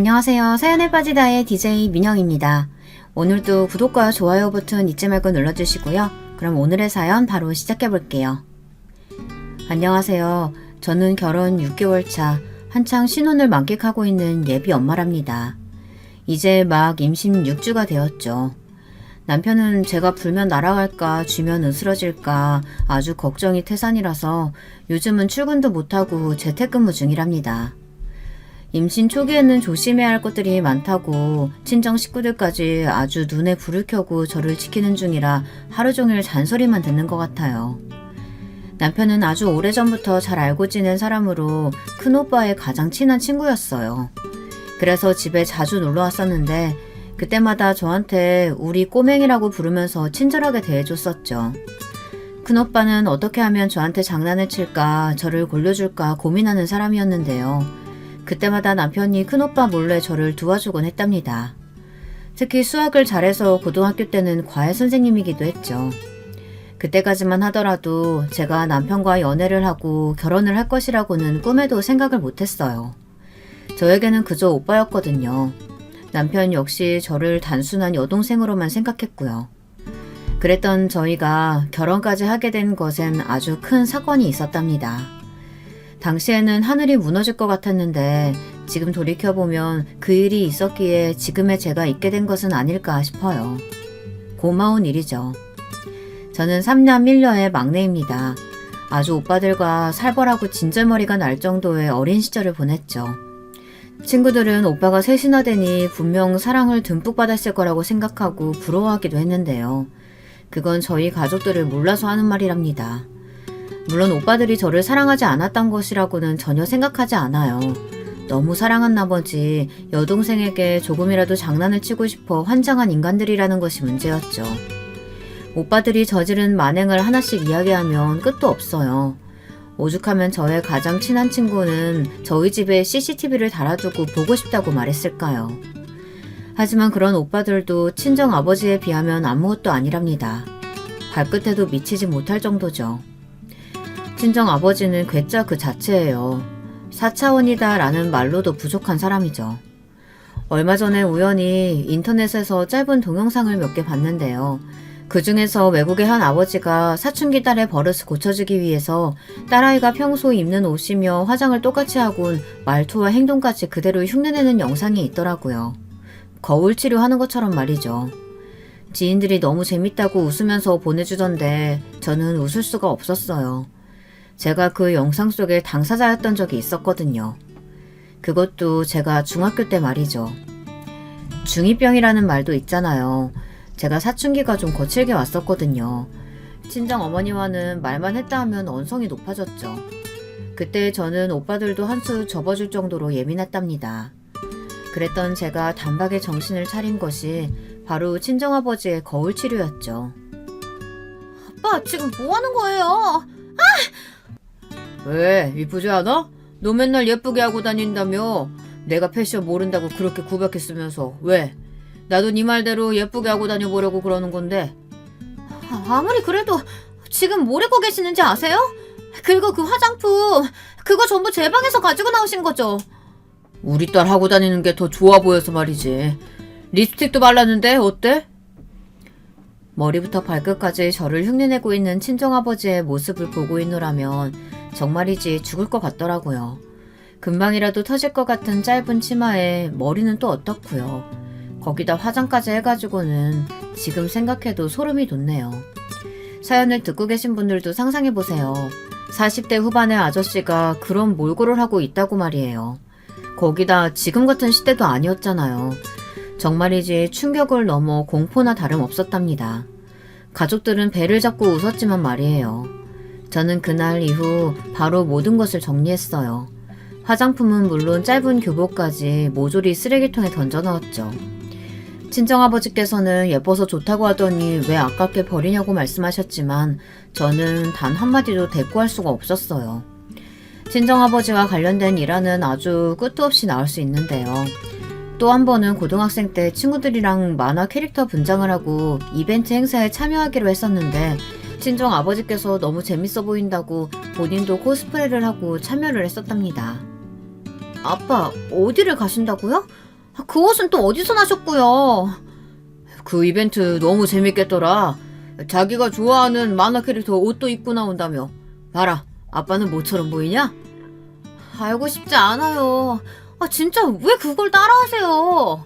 안녕하세요. 사연에 빠지다의 DJ 민영입니다. 오늘도 구독과 좋아요 버튼 잊지 말고 눌러주시고요. 그럼 오늘의 사연 바로 시작해볼게요. 안녕하세요. 저는 결혼 6개월 차 한창 신혼을 만끽하고 있는 예비 엄마랍니다. 이제 막 임신 6주가 되었죠. 남편은 제가 불면 날아갈까 쥐면 으스러질까 아주 걱정이 태산이라서 요즘은 출근도 못하고 재택근무 중이랍니다. 임신 초기에는 조심해야 할 것들이 많다고 친정 식구들까지 아주 눈에 불을 켜고 저를 지키는 중이라 하루 종일 잔소리만 듣는 것 같아요. 남편은 아주 오래전부터 잘 알고 지낸 사람으로 큰오빠의 가장 친한 친구였어요. 그래서 집에 자주 놀러 왔었는데 그때마다 저한테 우리 꼬맹이라고 부르면서 친절하게 대해줬었죠. 큰오빠는 어떻게 하면 저한테 장난을 칠까 저를 골려줄까 고민하는 사람이었는데요. 그때마다 남편이 큰오빠 몰래 저를 도와주곤 했답니다. 특히 수학을 잘해서 고등학교 때는 과외 선생님이기도 했죠. 그때까지만 하더라도 제가 남편과 연애를 하고 결혼을 할 것이라고는 꿈에도 생각을 못했어요. 저에게는 그저 오빠였거든요. 남편 역시 저를 단순한 여동생으로만 생각했고요. 그랬던 저희가 결혼까지 하게 된 것엔 아주 큰 사건이 있었답니다. 당시에는 하늘이 무너질 것 같았는데 지금 돌이켜보면 그 일이 있었기에 지금의 제가 있게 된 것은 아닐까 싶어요. 고마운 일이죠. 저는 3남 1녀의 막내입니다. 아주 오빠들과 살벌하고 진절머리가 날 정도의 어린 시절을 보냈죠. 친구들은 오빠가 셋이나 되니 분명 사랑을 듬뿍 받았을 거라고 생각하고 부러워하기도 했는데요. 그건 저희 가족들을 몰라서 하는 말이랍니다. 물론 오빠들이 저를 사랑하지 않았던 것이라고는 전혀 생각하지 않아요. 너무 사랑한 나머지 여동생에게 조금이라도 장난을 치고 싶어 환장한 인간들이라는 것이 문제였죠. 오빠들이 저지른 만행을 하나씩 이야기하면 끝도 없어요. 오죽하면 저의 가장 친한 친구는 저희 집에 CCTV를 달아두고 보고 싶다고 말했을까요? 하지만 그런 오빠들도 친정 아버지에 비하면 아무것도 아니랍니다. 발끝에도 미치지 못할 정도죠. 친정 아버지는 괴짜 그 자체예요. 4차원이다 라는 말로도 부족한 사람이죠. 얼마 전에 우연히 인터넷에서 짧은 동영상을 몇 개 봤는데요. 그 중에서 외국의 한 아버지가 사춘기 딸의 버릇을 고쳐주기 위해서 딸아이가 평소 입는 옷이며 화장을 똑같이 하곤 말투와 행동까지 그대로 흉내내는 영상이 있더라고요. 거울 치료하는 것처럼 말이죠. 지인들이 너무 재밌다고 웃으면서 보내주던데 저는 웃을 수가 없었어요. 제가 그 영상 속에 당사자였던 적이 있었거든요. 그것도 제가 중학교 때 말이죠. 중2병이라는 말도 있잖아요. 제가 사춘기가 좀 거칠게 왔었거든요. 친정 어머니와는 말만 했다 하면 언성이 높아졌죠. 그때 저는 오빠들도 한 수 접어줄 정도로 예민했답니다. 그랬던 제가 단박에 정신을 차린 것이 바로 친정아버지의 거울 치료였죠. 아빠, 지금 뭐 하는 거예요? 왜? 이쁘지 않아? 너 맨날 예쁘게 하고 다닌다며? 내가 패션 모른다고 그렇게 구박했으면서 왜? 나도 네 말대로 예쁘게 하고 다녀보려고 그러는 건데. 아무리 그래도 지금 뭘 입고 계시는지 아세요? 그리고 그 화장품, 그거 전부 제 방에서 가지고 나오신 거죠? 우리 딸 하고 다니는 게 더 좋아 보여서 말이지. 립스틱도 발랐는데 어때? 머리부터 발끝까지 저를 흉내내고 있는 친정아버지의 모습을 보고 있노라면 정말이지 죽을 것 같더라고요. 금방이라도 터질 것 같은 짧은 치마에 머리는 또 어떻고요. 거기다 화장까지 해가지고는 지금 생각해도 소름이 돋네요. 사연을 듣고 계신 분들도 상상해보세요. 40대 후반의 아저씨가 그런 몰골을 하고 있다고 말이에요. 거기다 지금 같은 시대도 아니었잖아요. 정말이지 충격을 넘어 공포나 다름없었답니다. 가족들은 배를 잡고 웃었지만 말이에요. 저는 그날 이후 바로 모든 것을 정리했어요. 화장품은 물론 짧은 교복까지 모조리 쓰레기통에 던져 넣었죠. 친정아버지께서는 예뻐서 좋다고 하더니 왜 아깝게 버리냐고 말씀하셨지만 저는 단 한마디도 대꾸할 수가 없었어요. 친정아버지와 관련된 일화는 아주 끝도 없이 나올 수 있는데요. 또 한 번은 고등학생 때 친구들이랑 만화 캐릭터 분장을 하고 이벤트 행사에 참여하기로 했었는데 친정 아버지께서 너무 재밌어 보인다고 본인도 코스프레를 하고 참여를 했었답니다. 아빠, 어디를 가신다고요? 그 옷은 또 어디서 나셨고요? 그 이벤트 너무 재밌겠더라. 자기가 좋아하는 만화 캐릭터 옷도 입고 나온다며. 봐라, 아빠는 모처럼 보이냐? 알고 싶지 않아요. 진짜 왜 그걸 따라하세요?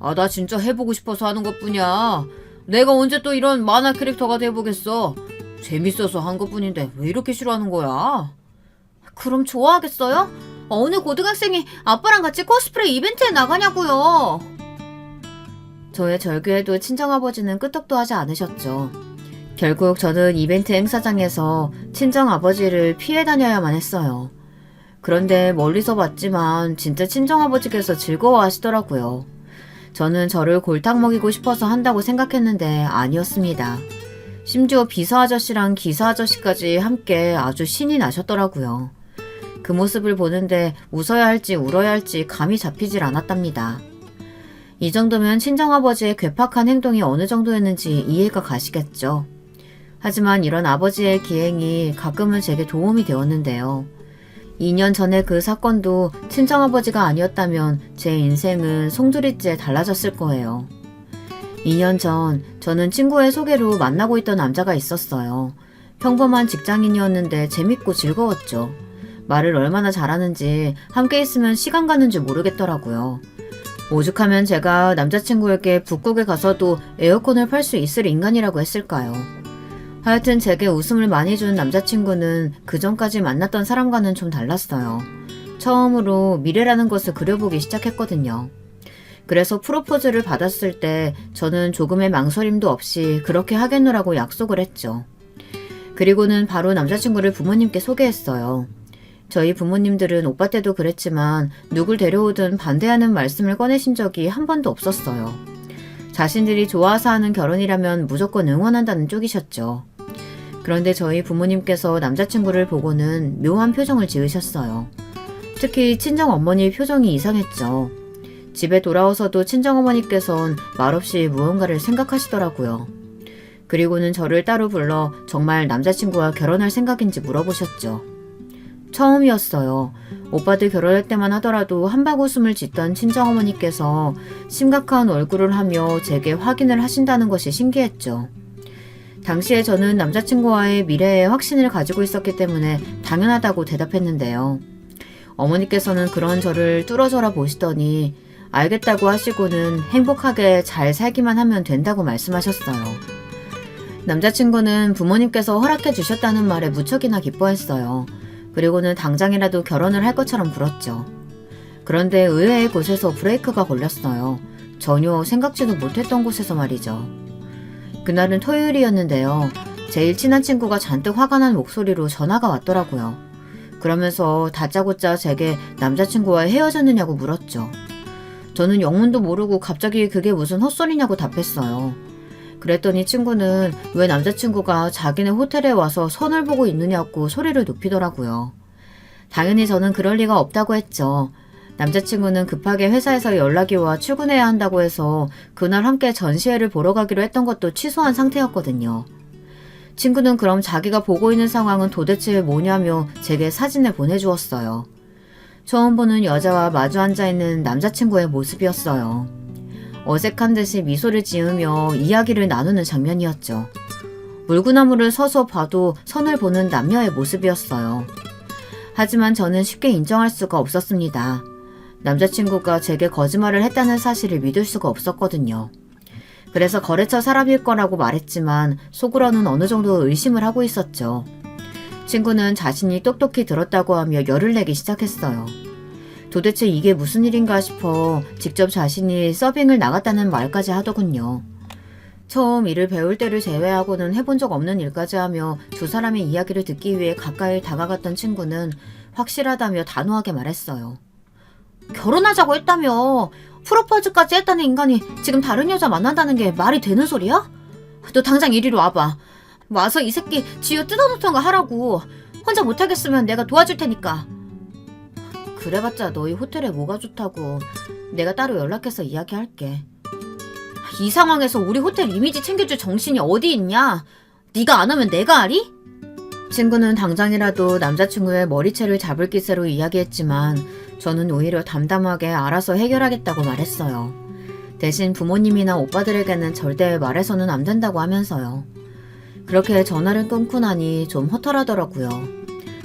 아, 나 진짜 해보고 싶어서 하는 것뿐이야. 내가 언제 또 이런 만화 캐릭터가 돼보겠어. 재밌어서 한 것뿐인데 왜 이렇게 싫어하는 거야? 그럼 좋아하겠어요? 어느 고등학생이 아빠랑 같이 코스프레 이벤트에 나가냐고요. 저의 절규에도 친정아버지는 끄떡도 하지 않으셨죠. 결국 저는 이벤트 행사장에서 친정아버지를 피해 다녀야만 했어요. 그런데 멀리서 봤지만 진짜 친정아버지께서 즐거워하시더라고요. 저는 저를 골탕 먹이고 싶어서 한다고 생각했는데 아니었습니다. 심지어 비서 아저씨랑 기사 아저씨까지 함께 아주 신이 나셨더라고요. 그 모습을 보는데 웃어야 할지 울어야 할지 감이 잡히질 않았답니다. 이 정도면 친정아버지의 괴팍한 행동이 어느 정도였는지 이해가 가시겠죠. 하지만 이런 아버지의 기행이 가끔은 제게 도움이 되었는데요. 2년 전에 그 사건도 친정아버지가 아니었다면 제 인생은 송두리째 달라졌을 거예요. 2년 전 저는 친구의 소개로 만나고 있던 남자가 있었어요. 평범한 직장인이었는데 재밌고 즐거웠죠. 말을 얼마나 잘하는지 함께 있으면 시간 가는 줄 모르겠더라고요. 오죽하면 제가 남자친구에게 북극에 가서도 에어컨을 팔 수 있을 인간이라고 했을까요? 하여튼 제게 웃음을 많이 준 남자친구는 그전까지 만났던 사람과는 좀 달랐어요. 처음으로 미래라는 것을 그려보기 시작했거든요. 그래서 프로포즈를 받았을 때 저는 조금의 망설임도 없이 그렇게 하겠노라고 약속을 했죠. 그리고는 바로 남자친구를 부모님께 소개했어요. 저희 부모님들은 오빠 때도 그랬지만 누굴 데려오든 반대하는 말씀을 꺼내신 적이 한 번도 없었어요. 자신들이 좋아서 하는 결혼이라면 무조건 응원한다는 쪽이셨죠. 그런데 저희 부모님께서 남자친구를 보고는 묘한 표정을 지으셨어요. 특히 친정어머니 표정이 이상했죠. 집에 돌아와서도 친정어머니께선 말없이 무언가를 생각하시더라고요. 그리고는 저를 따로 불러 정말 남자친구와 결혼할 생각인지 물어보셨죠. 처음이었어요. 오빠들 결혼할 때만 하더라도 한바구음을 짓던 친정어머니께서 심각한 얼굴을 하며 제게 확인을 하신다는 것이 신기했죠. 당시에 저는 남자친구와의 미래에 확신을 가지고 있었기 때문에 당연하다고 대답했는데요. 어머니께서는 그런 저를 뚫어져라 보시더니 알겠다고 하시고는 행복하게 잘 살기만 하면 된다고 말씀하셨어요. 남자친구는 부모님께서 허락해 주셨다는 말에 무척이나 기뻐했어요. 그리고는 당장이라도 결혼을 할 것처럼 굴었죠. 그런데 의외의 곳에서 브레이크가 걸렸어요. 전혀 생각지도 못했던 곳에서 말이죠. 그날은 토요일이었는데요. 제일 친한 친구가 잔뜩 화가 난 목소리로 전화가 왔더라고요. 그러면서 다짜고짜 제게 남자친구와 헤어졌느냐고 물었죠. 저는 영문도 모르고 갑자기 그게 무슨 헛소리냐고 답했어요. 그랬더니 친구는 왜 남자친구가 자기네 호텔에 와서 선을 보고 있느냐고 소리를 높이더라고요. 당연히 저는 그럴 리가 없다고 했죠. 남자친구는 급하게 회사에서 연락이 와 출근해야 한다고 해서 그날 함께 전시회를 보러 가기로 했던 것도 취소한 상태였거든요. 친구는 그럼 자기가 보고 있는 상황은 도대체 뭐냐며 제게 사진을 보내주었어요. 처음 보는 여자와 마주 앉아있는 남자친구의 모습이었어요. 어색한 듯이 미소를 지으며 이야기를 나누는 장면이었죠. 물구나무를 서서 봐도 선을 보는 남녀의 모습이었어요. 하지만 저는 쉽게 인정할 수가 없었습니다. 남자친구가 제게 거짓말을 했다는 사실을 믿을 수가 없었거든요. 그래서 거래처 사람일 거라고 말했지만 속으로는 어느 정도 의심을 하고 있었죠. 친구는 자신이 똑똑히 들었다고 하며 열을 내기 시작했어요. 도대체 이게 무슨 일인가 싶어 직접 자신이 서빙을 나갔다는 말까지 하더군요. 처음 일을 배울 때를 제외하고는 해본 적 없는 일까지 하며 두 사람의 이야기를 듣기 위해 가까이 다가갔던 친구는 확실하다며 단호하게 말했어요. 결혼하자고 했다며. 프로포즈까지 했다는 인간이 지금 다른 여자 만난다는 게 말이 되는 소리야? 너 당장 이리로 와봐. 와서 이 새끼 쥐어 뜯어놓던가 하라고. 혼자 못하겠으면 내가 도와줄 테니까. 그래봤자 너희 호텔에 뭐가 좋다고. 내가 따로 연락해서 이야기할게. 이 상황에서 우리 호텔 이미지 챙겨줄 정신이 어디 있냐? 네가 안 하면 내가 하리? 친구는 당장이라도 남자친구의 머리채를 잡을 기세로 이야기했지만 저는 오히려 담담하게 알아서 해결하겠다고 말했어요. 대신 부모님이나 오빠들에게는 절대 말해서는 안 된다고 하면서요. 그렇게 전화를 끊고 나니 좀 허탈하더라고요.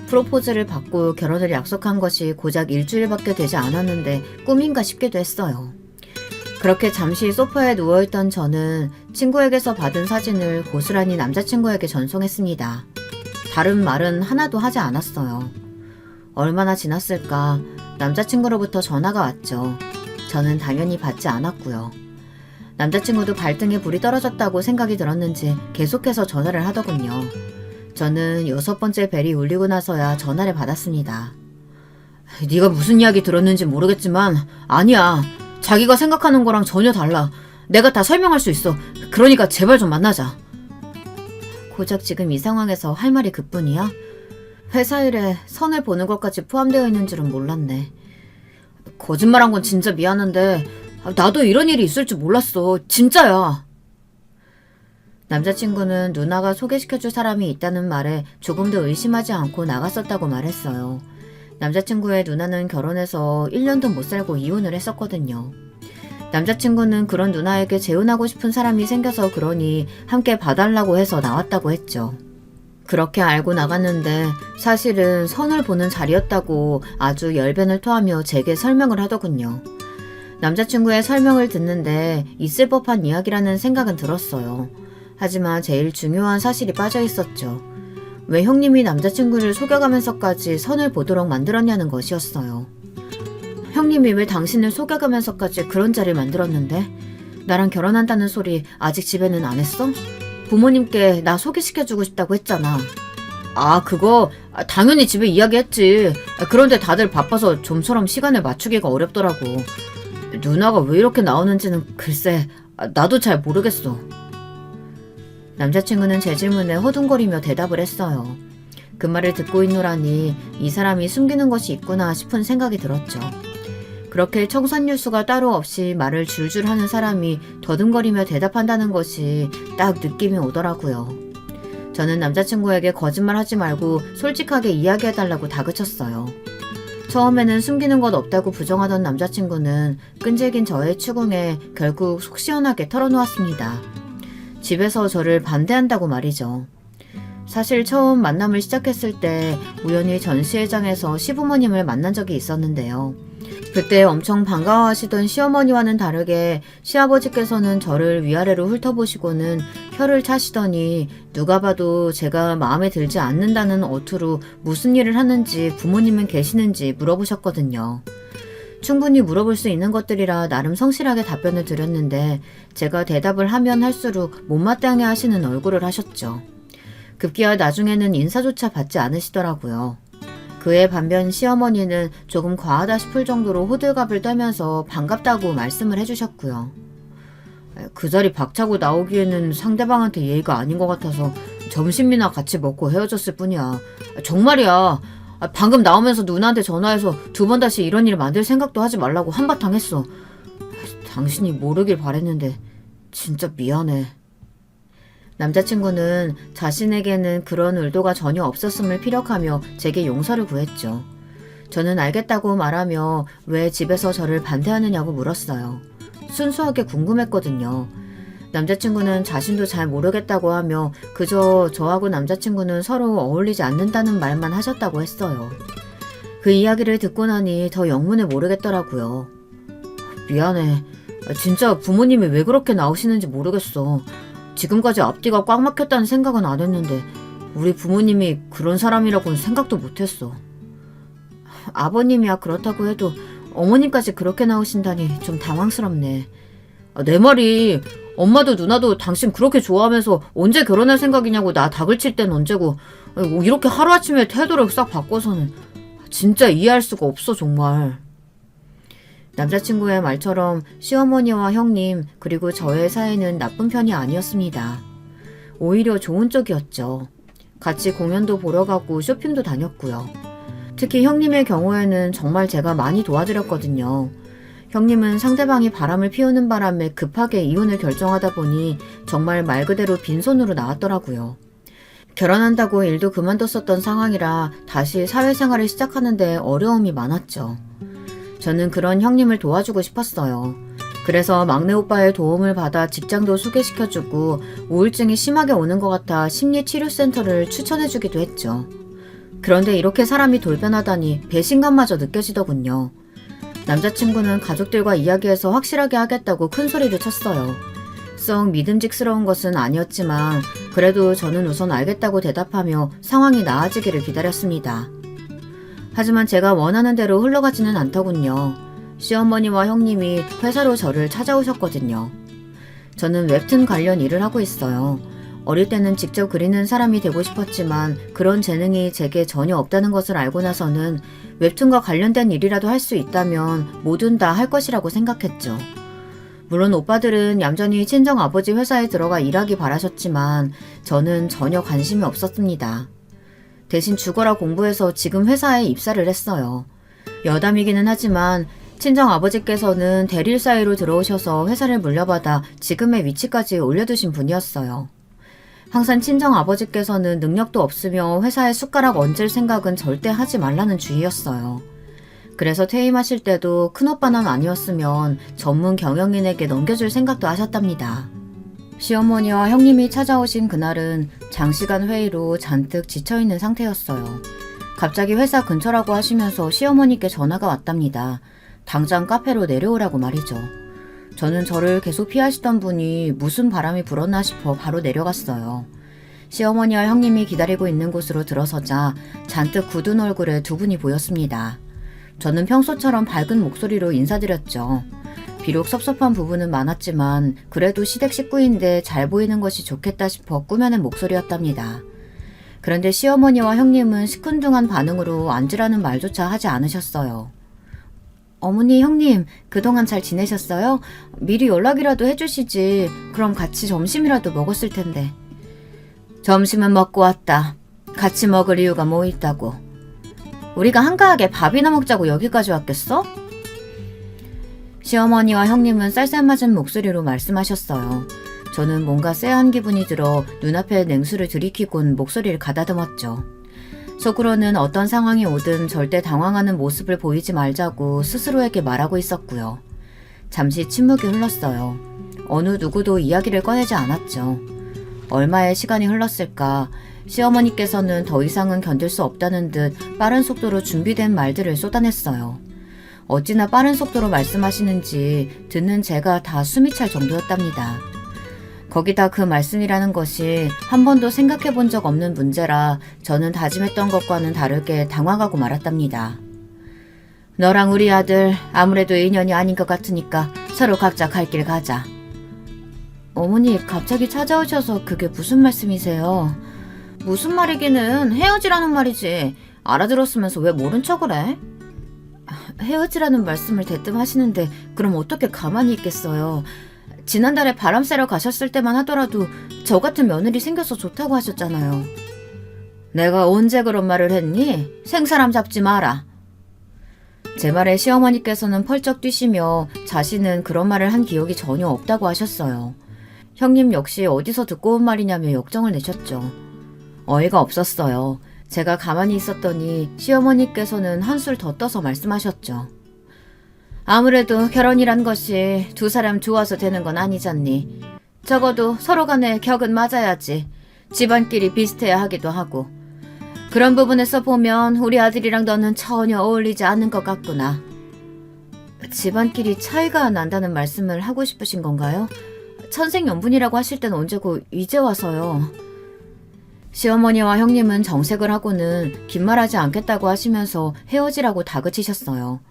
프로포즈를 받고 결혼을 약속한 것이 고작 일주일밖에 되지 않았는데 꿈인가 싶기도 했어요. 그렇게 잠시 소파에 누워있던 저는 친구에게서 받은 사진을 고스란히 남자친구에게 전송했습니다. 다른 말은 하나도 하지 않았어요. 얼마나 지났을까 남자친구로부터 전화가 왔죠. 저는 당연히 받지 않았고요. 남자친구도 발등에 불이 떨어졌다고 생각이 들었는지 계속해서 전화를 하더군요. 저는 6번째 벨이 울리고 나서야 전화를 받았습니다. 네가 무슨 이야기 들었는지 모르겠지만 아니야. 자기가 생각하는 거랑 전혀 달라. 내가 다 설명할 수 있어. 그러니까 제발 좀 만나자. 고작 지금 이 상황에서 할 말이 그뿐이야? 회사 일에 선을 보는 것까지 포함되어 있는 줄은 몰랐네. 거짓말한 건 진짜 미안한데 나도 이런 일이 있을 줄 몰랐어. 진짜야. 남자친구는 누나가 소개시켜줄 사람이 있다는 말에 조금도 의심하지 않고 나갔었다고 말했어요. 남자친구의 누나는 결혼해서 1년도 못 살고 이혼을 했었거든요. 남자친구는 그런 누나에게 재혼하고 싶은 사람이 생겨서 그러니 함께 봐달라고 해서 나왔다고 했죠. 그렇게 알고 나갔는데 사실은 선을 보는 자리였다고 아주 열변을 토하며 제게 설명을 하더군요. 남자친구의 설명을 듣는데 있을 법한 이야기라는 생각은 들었어요. 하지만 제일 중요한 사실이 빠져 있었죠. 왜 형님이 남자친구를 속여가면서까지 선을 보도록 만들었냐는 것이었어요. 형님이 왜 당신을 속여가면서까지 그런 자리를 만들었는데? 나랑 결혼한다는 소리 아직 집에는 안 했어? 부모님께 나 소개시켜주고 싶다고 했잖아. 아, 그거 당연히 집에 이야기했지. 그런데 다들 바빠서 좀처럼 시간을 맞추기가 어렵더라고. 누나가 왜 이렇게 나오는지는 글쎄 나도 잘 모르겠어. 남자친구는 제 질문에 허둥거리며 대답을 했어요. 그 말을 듣고 있노라니 이 사람이 숨기는 것이 있구나 싶은 생각이 들었죠. 그렇게 청산유수가 따로 없이 말을 줄줄 하는 사람이 더듬거리며 대답한다는 것이 딱 느낌이 오더라고요. 저는 남자친구에게 거짓말하지 말고 솔직하게 이야기해달라고 다그쳤어요. 처음에는 숨기는 것 없다고 부정하던 남자친구는 끈질긴 저의 추궁에 결국 속 시원하게 털어놓았습니다. 집에서 저를 반대한다고 말이죠. 사실 처음 만남을 시작했을 때 우연히 전시회장에서 시부모님을 만난 적이 있었는데요. 그때 엄청 반가워하시던 시어머니와는 다르게 시아버지께서는 저를 위아래로 훑어보시고는 혀를 차시더니 누가 봐도 제가 마음에 들지 않는다는 어투로 무슨 일을 하는지 부모님은 계시는지 물어보셨거든요. 충분히 물어볼 수 있는 것들이라 나름 성실하게 답변을 드렸는데 제가 대답을 하면 할수록 못마땅해 하시는 얼굴을 하셨죠. 급기야 나중에는 인사조차 받지 않으시더라고요. 그에 반면 시어머니는 조금 과하다 싶을 정도로 호들갑을 떨면서 반갑다고 말씀을 해주셨고요. 그 자리 박차고 나오기에는 상대방한테 예의가 아닌 것 같아서 점심이나 같이 먹고 헤어졌을 뿐이야. 정말이야. 방금 나오면서 누나한테 전화해서 2번 다시 이런 일을 만들 생각도 하지 말라고 한바탕 했어. 당신이 모르길 바랬는데 진짜 미안해. 남자친구는 자신에게는 그런 의도가 전혀 없었음을 피력하며 제게 용서를 구했죠. 저는 알겠다고 말하며 왜 집에서 저를 반대하느냐고 물었어요. 순수하게 궁금했거든요. 남자친구는 자신도 잘 모르겠다고 하며 그저 저하고 남자친구는 서로 어울리지 않는다는 말만 하셨다고 했어요. 그 이야기를 듣고 나니 더 영문을 모르겠더라고요. 미안해. 진짜 부모님이 왜 그렇게 나오시는지 모르겠어. 지금까지 앞뒤가 꽉 막혔다는 생각은 안 했는데 우리 부모님이 그런 사람이라고는 생각도 못했어. 아버님이야 그렇다고 해도 어머님까지 그렇게 나오신다니 좀 당황스럽네. 내 말이 엄마도 누나도 당신 그렇게 좋아하면서 언제 결혼할 생각이냐고 나 닥을 칠 땐 언제고 이렇게 하루아침에 태도를 싹 바꿔서는 진짜 이해할 수가 없어 정말. 남자친구의 말처럼 시어머니와 형님 그리고 저의 사이는 나쁜 편이 아니었습니다. 오히려 좋은 쪽이었죠. 같이 공연도 보러 가고 쇼핑도 다녔고요. 특히 형님의 경우에는 정말 제가 많이 도와드렸거든요. 형님은 상대방이 바람을 피우는 바람에 급하게 이혼을 결정하다 보니 정말 말 그대로 빈손으로 나왔더라고요. 결혼한다고 일도 그만뒀었던 상황이라 다시 사회생활을 시작하는데 어려움이 많았죠. 저는 그런 형님을 도와주고 싶었어요. 그래서 막내 오빠의 도움을 받아 직장도 소개시켜주고 우울증이 심하게 오는 것 같아 심리치료센터를 추천해주기도 했죠. 그런데 이렇게 사람이 돌변하다니 배신감마저 느껴지더군요. 남자친구는 가족들과 이야기해서 확실하게 하겠다고 큰 소리를 쳤어요. 썩 믿음직스러운 것은 아니었지만 그래도 저는 우선 알겠다고 대답하며 상황이 나아지기를 기다렸습니다. 하지만 제가 원하는 대로 흘러가지는 않더군요. 시어머니와 형님이 회사로 저를 찾아오셨거든요. 저는 웹툰 관련 일을 하고 있어요. 어릴 때는 직접 그리는 사람이 되고 싶었지만 그런 재능이 제게 전혀 없다는 것을 알고 나서는 웹툰과 관련된 일이라도 할 수 있다면 뭐든 다 할 것이라고 생각했죠. 물론 오빠들은 얌전히 친정아버지 회사에 들어가 일하기 바라셨지만 저는 전혀 관심이 없었습니다. 대신 죽어라 공부해서 지금 회사에 입사를 했어요. 여담이기는 하지만 친정아버지께서는 대리일 사이로 들어오셔서 회사를 물려받아 지금의 위치까지 올려두신 분이었어요. 항상 친정아버지께서는 능력도 없으며 회사에 숟가락 얹을 생각은 절대 하지 말라는 주의였어요. 그래서 퇴임하실 때도 큰오빠는 아니었으면 전문 경영인에게 넘겨줄 생각도 하셨답니다. 시어머니와 형님이 찾아오신 그날은 장시간 회의로 잔뜩 지쳐있는 상태였어요. 갑자기 회사 근처라고 하시면서 시어머니께 전화가 왔답니다. 당장 카페로 내려오라고 말이죠. 저는 저를 계속 피하시던 분이 무슨 바람이 불었나 싶어 바로 내려갔어요. 시어머니와 형님이 기다리고 있는 곳으로 들어서자 잔뜩 굳은 얼굴에 두 분이 보였습니다. 저는 평소처럼 밝은 목소리로 인사드렸죠. 비록 섭섭한 부분은 많았지만 그래도 시댁 식구인데 잘 보이는 것이 좋겠다 싶어 꾸며낸 목소리였답니다. 그런데 시어머니와 형님은 시큰둥한 반응으로 앉으라는 말조차 하지 않으셨어요. 어머니, 형님, 그동안 잘 지내셨어요? 미리 연락이라도 해주시지. 그럼 같이 점심이라도 먹었을 텐데. 점심은 먹고 왔다. 같이 먹을 이유가 뭐 있다고. 우리가 한가하게 밥이나 먹자고 여기까지 왔겠어? 시어머니와 형님은 쌀쌀맞은 목소리로 말씀하셨어요. 저는 뭔가 쎄한 기분이 들어 눈앞에 냉수를 들이키곤 목소리를 가다듬었죠. 속으로는 어떤 상황이 오든 절대 당황하는 모습을 보이지 말자고 스스로에게 말하고 있었고요. 잠시 침묵이 흘렀어요. 어느 누구도 이야기를 꺼내지 않았죠. 얼마의 시간이 흘렀을까? 시어머니께서는 더 이상은 견딜 수 없다는 듯 빠른 속도로 준비된 말들을 쏟아냈어요. 어찌나 빠른 속도로 말씀하시는지 듣는 제가 다 숨이 찰 정도였답니다. 거기다 그 말씀이라는 것이 한 번도 생각해 본 적 없는 문제라 저는 다짐했던 것과는 다르게 당황하고 말았답니다. 너랑 우리 아들 아무래도 인연이 아닌 것 같으니까 서로 각자 갈 길 가자. 어머니 갑자기 찾아오셔서 그게 무슨 말씀이세요? 무슨 말이기는 헤어지라는 말이지. 알아들었으면서 왜 모른 척을 해? 헤어지라는 말씀을 대뜸 하시는데 그럼 어떻게 가만히 있겠어요. 지난달에 바람 쐬러 가셨을 때만 하더라도 저 같은 며느리 생겨서 좋다고 하셨잖아요. 내가 언제 그런 말을 했니? 생사람 잡지 마라. 제 말에 시어머니께서는 펄쩍 뛰시며 자신은 그런 말을 한 기억이 전혀 없다고 하셨어요. 형님 역시 어디서 듣고 온 말이냐며 역정을 내셨죠. 어이가 없었어요. 제가 가만히 있었더니 시어머니께서는 한술 더 떠서 말씀하셨죠. 아무래도 결혼이란 것이 두 사람 좋아서 되는 건 아니잖니. 적어도 서로 간에 격은 맞아야지. 집안끼리 비슷해야 하기도 하고. 그런 부분에서 보면 우리 아들이랑 너는 전혀 어울리지 않는 것 같구나. 집안끼리 차이가 난다는 말씀을 하고 싶으신 건가요? 천생연분이라고 하실 땐 언제고 이제 와서요. 시어머니와 형님은 정색을 하고는 긴 말하지 않겠다고 하시면서 헤어지라고 다그치셨어요.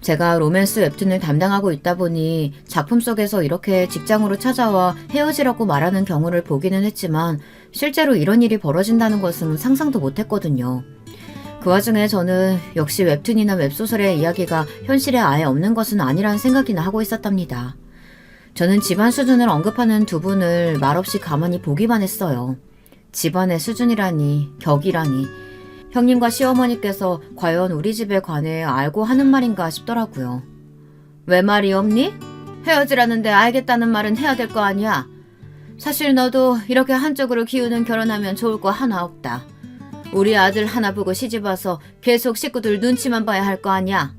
제가 로맨스 웹툰을 담당하고 있다 보니 작품 속에서 이렇게 직장으로 찾아와 헤어지라고 말하는 경우를 보기는 했지만 실제로 이런 일이 벌어진다는 것은 상상도 못했거든요. 그 와중에 저는 역시 웹툰이나 웹소설의 이야기가 현실에 아예 없는 것은 아니라는 생각이나 하고 있었답니다. 저는 집안 수준을 언급하는 두 분을 말없이 가만히 보기만 했어요. 집안의 수준이라니, 격이라니. 형님과 시어머니께서 과연 우리 집에 관해 알고 하는 말인가 싶더라고요. 왜 말이 없니? 헤어지라는데 알겠다는 말은 해야 될 거 아니야. 사실 너도 이렇게 한쪽으로 기우는 결혼하면 좋을 거 하나 없다. 우리 아들 하나 보고 시집와서 계속 식구들 눈치만 봐야 할 거 아니야.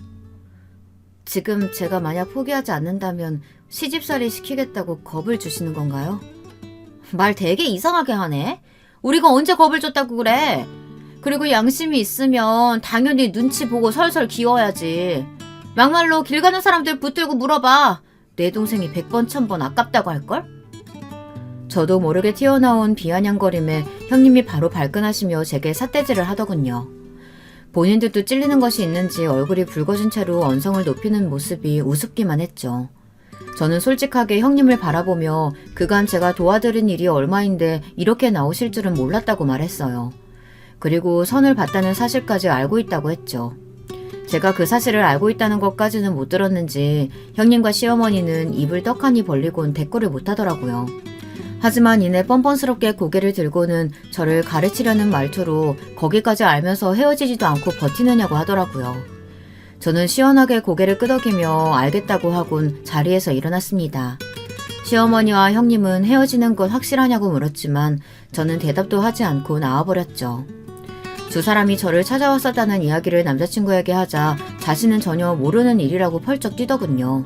지금 제가 만약 포기하지 않는다면 시집살이 시키겠다고 겁을 주시는 건가요? 말 되게 이상하게 하네. 우리가 언제 겁을 줬다고 그래. 그리고 양심이 있으면 당연히 눈치 보고 설설 기워야지. 막말로 길 가는 사람들 붙들고 물어봐. 내 동생이 100번 1000번 아깝다고 할걸? 저도 모르게 튀어나온 비아냥거림에 형님이 바로 발끈하시며 제게 삿대질을 하더군요. 본인들도 찔리는 것이 있는지 얼굴이 붉어진 채로 언성을 높이는 모습이 우습기만 했죠. 저는 솔직하게 형님을 바라보며 그간 제가 도와드린 일이 얼마인데 이렇게 나오실 줄은 몰랐다고 말했어요. 그리고 선을 봤다는 사실까지 알고 있다고 했죠. 제가 그 사실을 알고 있다는 것까지는 못 들었는지 형님과 시어머니는 입을 떡하니 벌리곤 대꾸를 못하더라고요. 하지만 이내 뻔뻔스럽게 고개를 들고는 저를 가르치려는 말투로 거기까지 알면서 헤어지지도 않고 버티느냐고 하더라고요. 저는 시원하게 고개를 끄덕이며 알겠다고 하곤 자리에서 일어났습니다. 시어머니와 형님은 헤어지는 것 확실하냐고 물었지만 저는 대답도 하지 않고 나와버렸죠. 두 사람이 저를 찾아왔었다는 이야기를 남자친구에게 하자 자신은 전혀 모르는 일이라고 펄쩍 뛰더군요.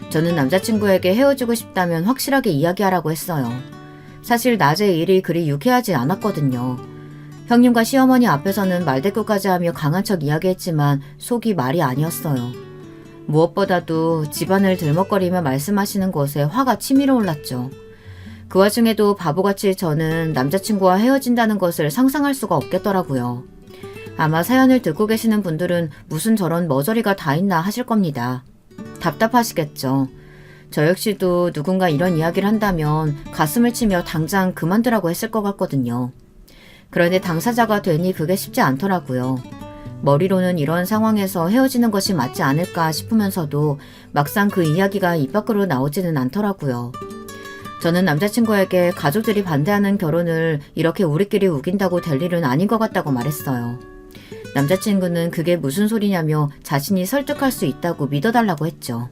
저는 남자친구에게 헤어지고 싶다면 확실하게 이야기하라고 했어요. 사실 낮에 일이 그리 유쾌하지 않았거든요. 형님과 시어머니 앞에서는 말대꾸까지 하며 강한 척 이야기했지만 속이 말이 아니었어요. 무엇보다도 집안을 들먹거리며 말씀하시는 것에 화가 치밀어 올랐죠. 그 와중에도 바보같이 저는 남자친구와 헤어진다는 것을 상상할 수가 없겠더라고요. 아마 사연을 듣고 계시는 분들은 무슨 저런 머저리가 다 있나 하실 겁니다. 답답하시겠죠. 저 역시도 누군가 이런 이야기를 한다면 가슴을 치며 당장 그만두라고 했을 것 같거든요. 그런데 당사자가 되니 그게 쉽지 않더라고요. 머리로는 이런 상황에서 헤어지는 것이 맞지 않을까 싶으면서도 막상 그 이야기가 입 밖으로 나오지는 않더라고요. 저는 남자친구에게 가족들이 반대하는 결혼을 이렇게 우리끼리 우긴다고 될 일은 아닌 것 같다고 말했어요. 남자친구는 그게 무슨 소리냐며 자신이 설득할 수 있다고 믿어달라고 했죠.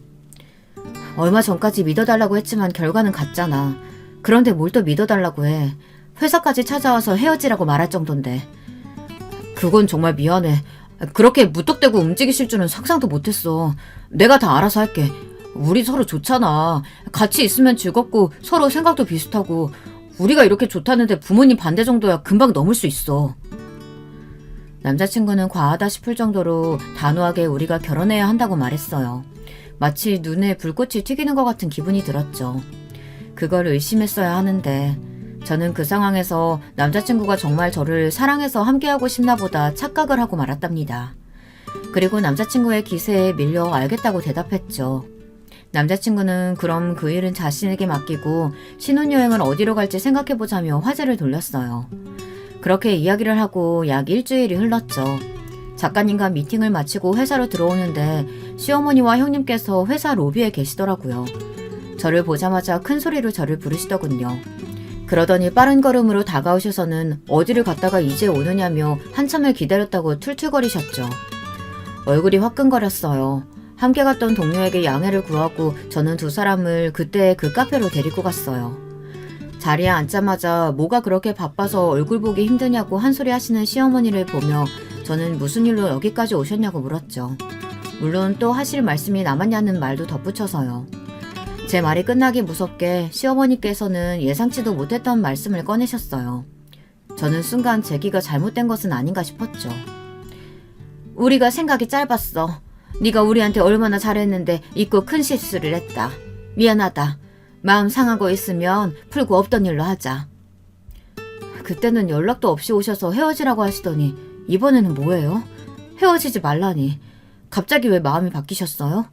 얼마 전까지 믿어달라고 했지만 결과는 같잖아. 그런데 뭘 또 믿어달라고 해. 회사까지 찾아와서 헤어지라고 말할 정도인데. 그건 정말 미안해. 그렇게 무턱대고 움직이실 줄은 상상도 못했어. 내가 다 알아서 할게. 우리 서로 좋잖아. 같이 있으면 즐겁고 서로 생각도 비슷하고 우리가 이렇게 좋다는데 부모님 반대 정도야 금방 넘을 수 있어. 남자친구는 과하다 싶을 정도로 단호하게 우리가 결혼해야 한다고 말했어요. 마치 눈에 불꽃이 튀기는 것 같은 기분이 들었죠. 그걸 의심했어야 하는데 저는 그 상황에서 남자친구가 정말 저를 사랑해서 함께하고 싶나 보다 착각을 하고 말았답니다. 그리고 남자친구의 기세에 밀려 알겠다고 대답했죠. 남자친구는 그럼 그 일은 자신에게 맡기고 신혼여행을 어디로 갈지 생각해보자며 화제를 돌렸어요. 그렇게 이야기를 하고 약 일주일이 흘렀죠. 작가님과 미팅을 마치고 회사로 들어오는데 시어머니와 형님께서 회사 로비에 계시더라고요. 저를 보자마자 큰 소리로 저를 부르시더군요. 그러더니 빠른 걸음으로 다가오셔서는 어디를 갔다가 이제 오느냐며 한참을 기다렸다고 툴툴거리셨죠. 얼굴이 화끈거렸어요. 함께 갔던 동료에게 양해를 구하고 저는 두 사람을 그때 그 카페로 데리고 갔어요. 자리에 앉자마자 뭐가 그렇게 바빠서 얼굴 보기 힘드냐고 한 소리 하시는 시어머니를 보며 저는 무슨 일로 여기까지 오셨냐고 물었죠. 물론 또 하실 말씀이 남았냐는 말도 덧붙여서요. 제 말이 끝나기 무섭게 시어머니께서는 예상치도 못했던 말씀을 꺼내셨어요. 저는 순간 제기가 잘못된 것은 아닌가 싶었죠. 우리가 생각이 짧았어. 네가 우리한테 얼마나 잘했는데 잊고 큰 실수를 했다. 미안하다. 마음 상하고 있으면 풀고 없던 일로 하자. 그때는 연락도 없이 오셔서 헤어지라고 하시더니 이번에는 뭐예요? 헤어지지 말라니. 갑자기 왜 마음이 바뀌셨어요?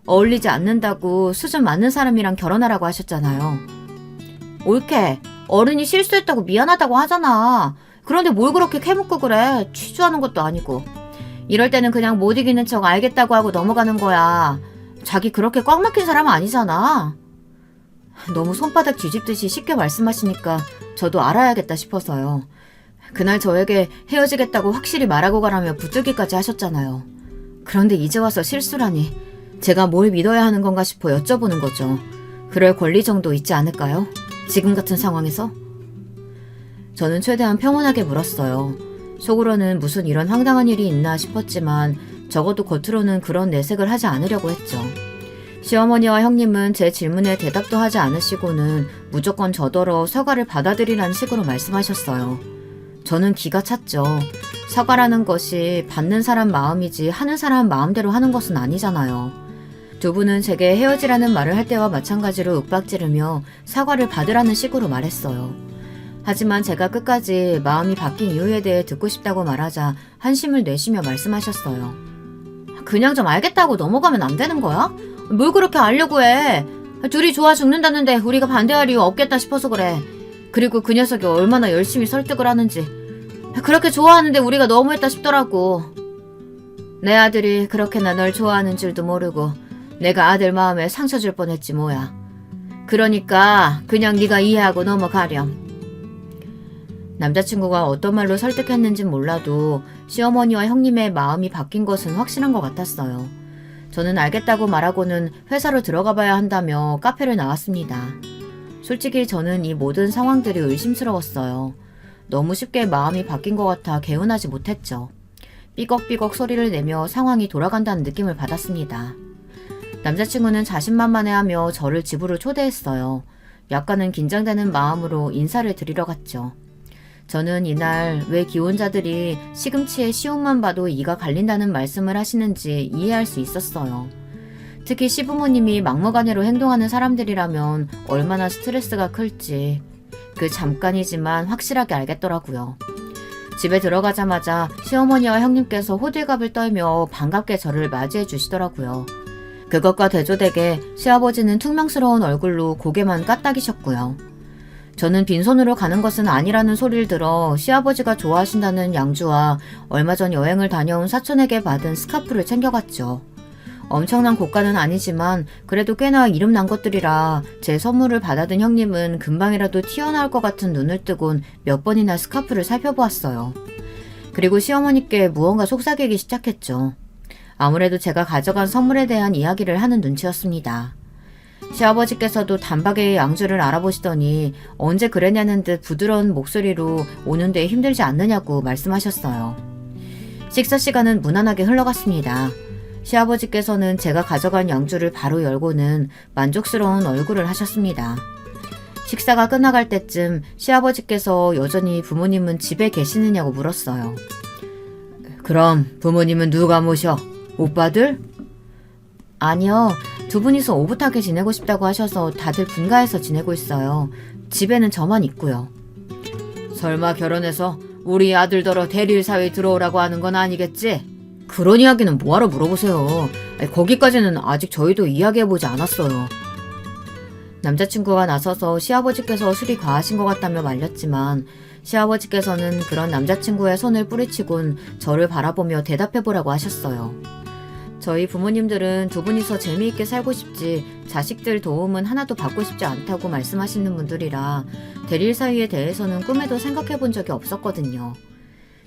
어울리지 않는다고 수준 맞는 사람이랑 결혼하라고 하셨잖아요. 옳게. 어른이 실수했다고 미안하다고 하잖아. 그런데 뭘 그렇게 캐묻고 그래. 취조하는 것도 아니고. 이럴 때는 그냥 못 이기는 척 알겠다고 하고 넘어가는 거야. 자기 그렇게 꽉 막힌 사람은 아니잖아. 너무 손바닥 뒤집듯이 쉽게 말씀하시니까 저도 알아야겠다 싶어서요. 그날 저에게 헤어지겠다고 확실히 말하고 가라며 붙들기까지 하셨잖아요. 그런데 이제 와서 실수라니. 제가 뭘 믿어야 하는 건가 싶어 여쭤보는 거죠. 그럴 권리 정도 있지 않을까요? 지금 같은 상황에서? 저는 최대한 평온하게 물었어요. 속으로는 무슨 이런 황당한 일이 있나 싶었지만 적어도 겉으로는 그런 내색을 하지 않으려고 했죠. 시어머니와 형님은 제 질문에 대답도 하지 않으시고는 무조건 저더러 사과를 받아들이라는 식으로 말씀하셨어요. 저는 기가 찼죠. 사과라는 것이 받는 사람 마음이지 하는 사람 마음대로 하는 것은 아니잖아요. 두 분은 제게 헤어지라는 말을 할 때와 마찬가지로 윽박지르며 사과를 받으라는 식으로 말했어요. 하지만 제가 끝까지 마음이 바뀐 이유에 대해 듣고 싶다고 말하자 한심을 내쉬며 말씀하셨어요. 그냥 좀 알겠다고 넘어가면 안 되는 거야? 뭘 그렇게 알려고 해? 둘이 좋아 죽는다는데 우리가 반대할 이유 없겠다 싶어서 그래. 그리고 그 녀석이 얼마나 열심히 설득을 하는지. 그렇게 좋아하는데 우리가 너무했다 싶더라고. 내 아들이 그렇게나 널 좋아하는 줄도 모르고 내가 아들 마음에 상처 줄 뻔했지 뭐야. 그러니까 그냥 네가 이해하고 넘어가렴. 남자친구가 어떤 말로 설득했는진 몰라도 시어머니와 형님의 마음이 바뀐 것은 확실한 것 같았어요. 저는 알겠다고 말하고는 회사로 들어가 봐야 한다며 카페를 나왔습니다. 솔직히 저는 이 모든 상황들이 의심스러웠어요. 너무 쉽게 마음이 바뀐 것 같아 개운하지 못했죠. 삐걱삐걱 소리를 내며 상황이 돌아간다는 느낌을 받았습니다. 남자친구는 자신만만해하며 저를 집으로 초대했어요. 약간은 긴장되는 마음으로 인사를 드리러 갔죠. 저는 이날 왜 기혼자들이 시금치의 시옷만 봐도 이가 갈린다는 말씀을 하시는지 이해할 수 있었어요. 특히 시부모님이 막무가내로 행동하는 사람들이라면 얼마나 스트레스가 클지 그 잠깐이지만 확실하게 알겠더라고요. 집에 들어가자마자 시어머니와 형님께서 호들갑을 떨며 반갑게 저를 맞이해 주시더라고요. 그것과 대조되게 시아버지는 퉁명스러운 얼굴로 고개만 까딱이셨고요. 저는 빈손으로 가는 것은 아니라는 소리를 들어 시아버지가 좋아하신다는 양주와 얼마 전 여행을 다녀온 사촌에게 받은 스카프를 챙겨갔죠. 엄청난 고가는 아니지만 그래도 꽤나 이름난 것들이라 제 선물을 받아든 형님은 금방이라도 튀어나올 것 같은 눈을 뜨곤 몇 번이나 스카프를 살펴보았어요. 그리고 시어머니께 무언가 속삭이기 시작했죠. 아무래도 제가 가져간 선물에 대한 이야기를 하는 눈치였습니다. 시아버지께서도 단박에 양주를 알아보시더니 언제 그랬냐는 듯 부드러운 목소리로 오는데 힘들지 않느냐고 말씀하셨어요. 식사 시간은 무난하게 흘러갔습니다. 시아버지께서는 제가 가져간 양주를 바로 열고는 만족스러운 얼굴을 하셨습니다. 식사가 끝나갈 때쯤 시아버지께서 여전히 부모님은 집에 계시느냐고 물었어요. 그럼 부모님은 누가 모셔? 오빠들? 아니요. 두 분이서 오붓하게 지내고 싶다고 하셔서 다들 분가해서 지내고 있어요. 집에는 저만 있고요. 설마 결혼해서 우리 아들더러 대리일 사회에 들어오라고 하는 건 아니겠지? 그런 이야기는 뭐하러 물어보세요. 거기까지는 아직 저희도 이야기해보지 않았어요. 남자친구가 나서서 시아버지께서 술이 과하신 것 같다며 말렸지만 시아버지께서는 그런 남자친구의 손을 뿌리치곤 저를 바라보며 대답해보라고 하셨어요. 저희 부모님들은 두 분이서 재미있게 살고 싶지 자식들 도움은 하나도 받고 싶지 않다고 말씀하시는 분들이라 대리일 사위에 대해서는 꿈에도 생각해본 적이 없었거든요.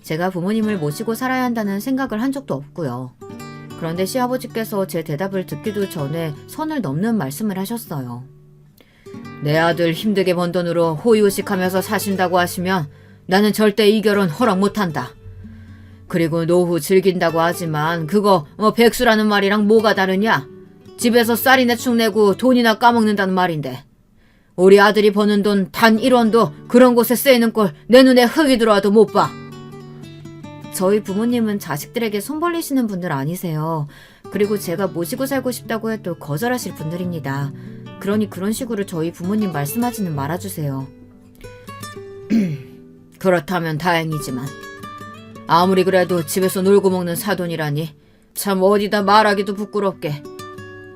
제가 부모님을 모시고 살아야 한다는 생각을 한 적도 없고요. 그런데 시아버지께서 제 대답을 듣기도 전에 선을 넘는 말씀을 하셨어요. 내 아들 힘들게 번 돈으로 호의호식하면서 사신다고 하시면 나는 절대 이 결혼 허락 못한다. 그리고 노후 즐긴다고 하지만 그거 백수라는 말이랑 뭐가 다르냐? 집에서 쌀이나 축 내고 돈이나 까먹는다는 말인데 우리 아들이 버는 돈 단 1원도 그런 곳에 쓰이는 꼴 내 눈에 흙이 들어와도 못 봐. 저희 부모님은 자식들에게 손 벌리시는 분들 아니세요. 그리고 제가 모시고 살고 싶다고 해도 거절하실 분들입니다. 그러니 그런 식으로 저희 부모님 말씀하지는 말아주세요. 그렇다면 다행이지만 아무리 그래도 집에서 놀고 먹는 사돈이라니 참 어디다 말하기도 부끄럽게.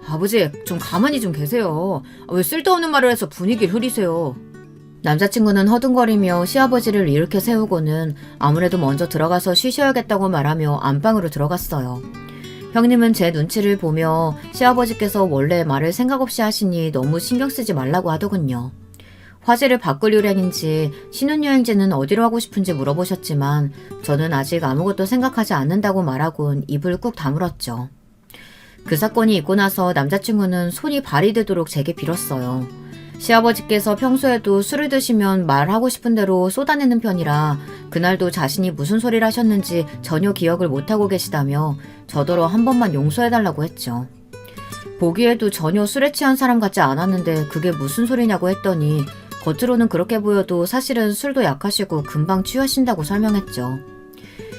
아버지 좀 가만히 좀 계세요. 왜 쓸데없는 말을 해서 분위기를 흐리세요. 남자친구는 허둥거리며 시아버지를 일으켜 세우고는 아무래도 먼저 들어가서 쉬셔야겠다고 말하며 안방으로 들어갔어요. 형님은 제 눈치를 보며 시아버지께서 원래 말을 생각 없이 하시니 너무 신경 쓰지 말라고 하더군요. 화제를 바꿀 요량인지 신혼여행지는 어디로 하고 싶은지 물어보셨지만 저는 아직 아무것도 생각하지 않는다고 말하곤 입을 꾹 다물었죠. 그 사건이 있고 나서 남자친구는 손이 발이 되도록 제게 빌었어요. 시아버지께서 평소에도 술을 드시면 말하고 싶은 대로 쏟아내는 편이라 그날도 자신이 무슨 소리를 하셨는지 전혀 기억을 못하고 계시다며 저더러 한 번만 용서해달라고 했죠. 보기에도 전혀 술에 취한 사람 같지 않았는데 그게 무슨 소리냐고 했더니 겉으로는 그렇게 보여도 사실은 술도 약하시고 금방 취하신다고 설명했죠.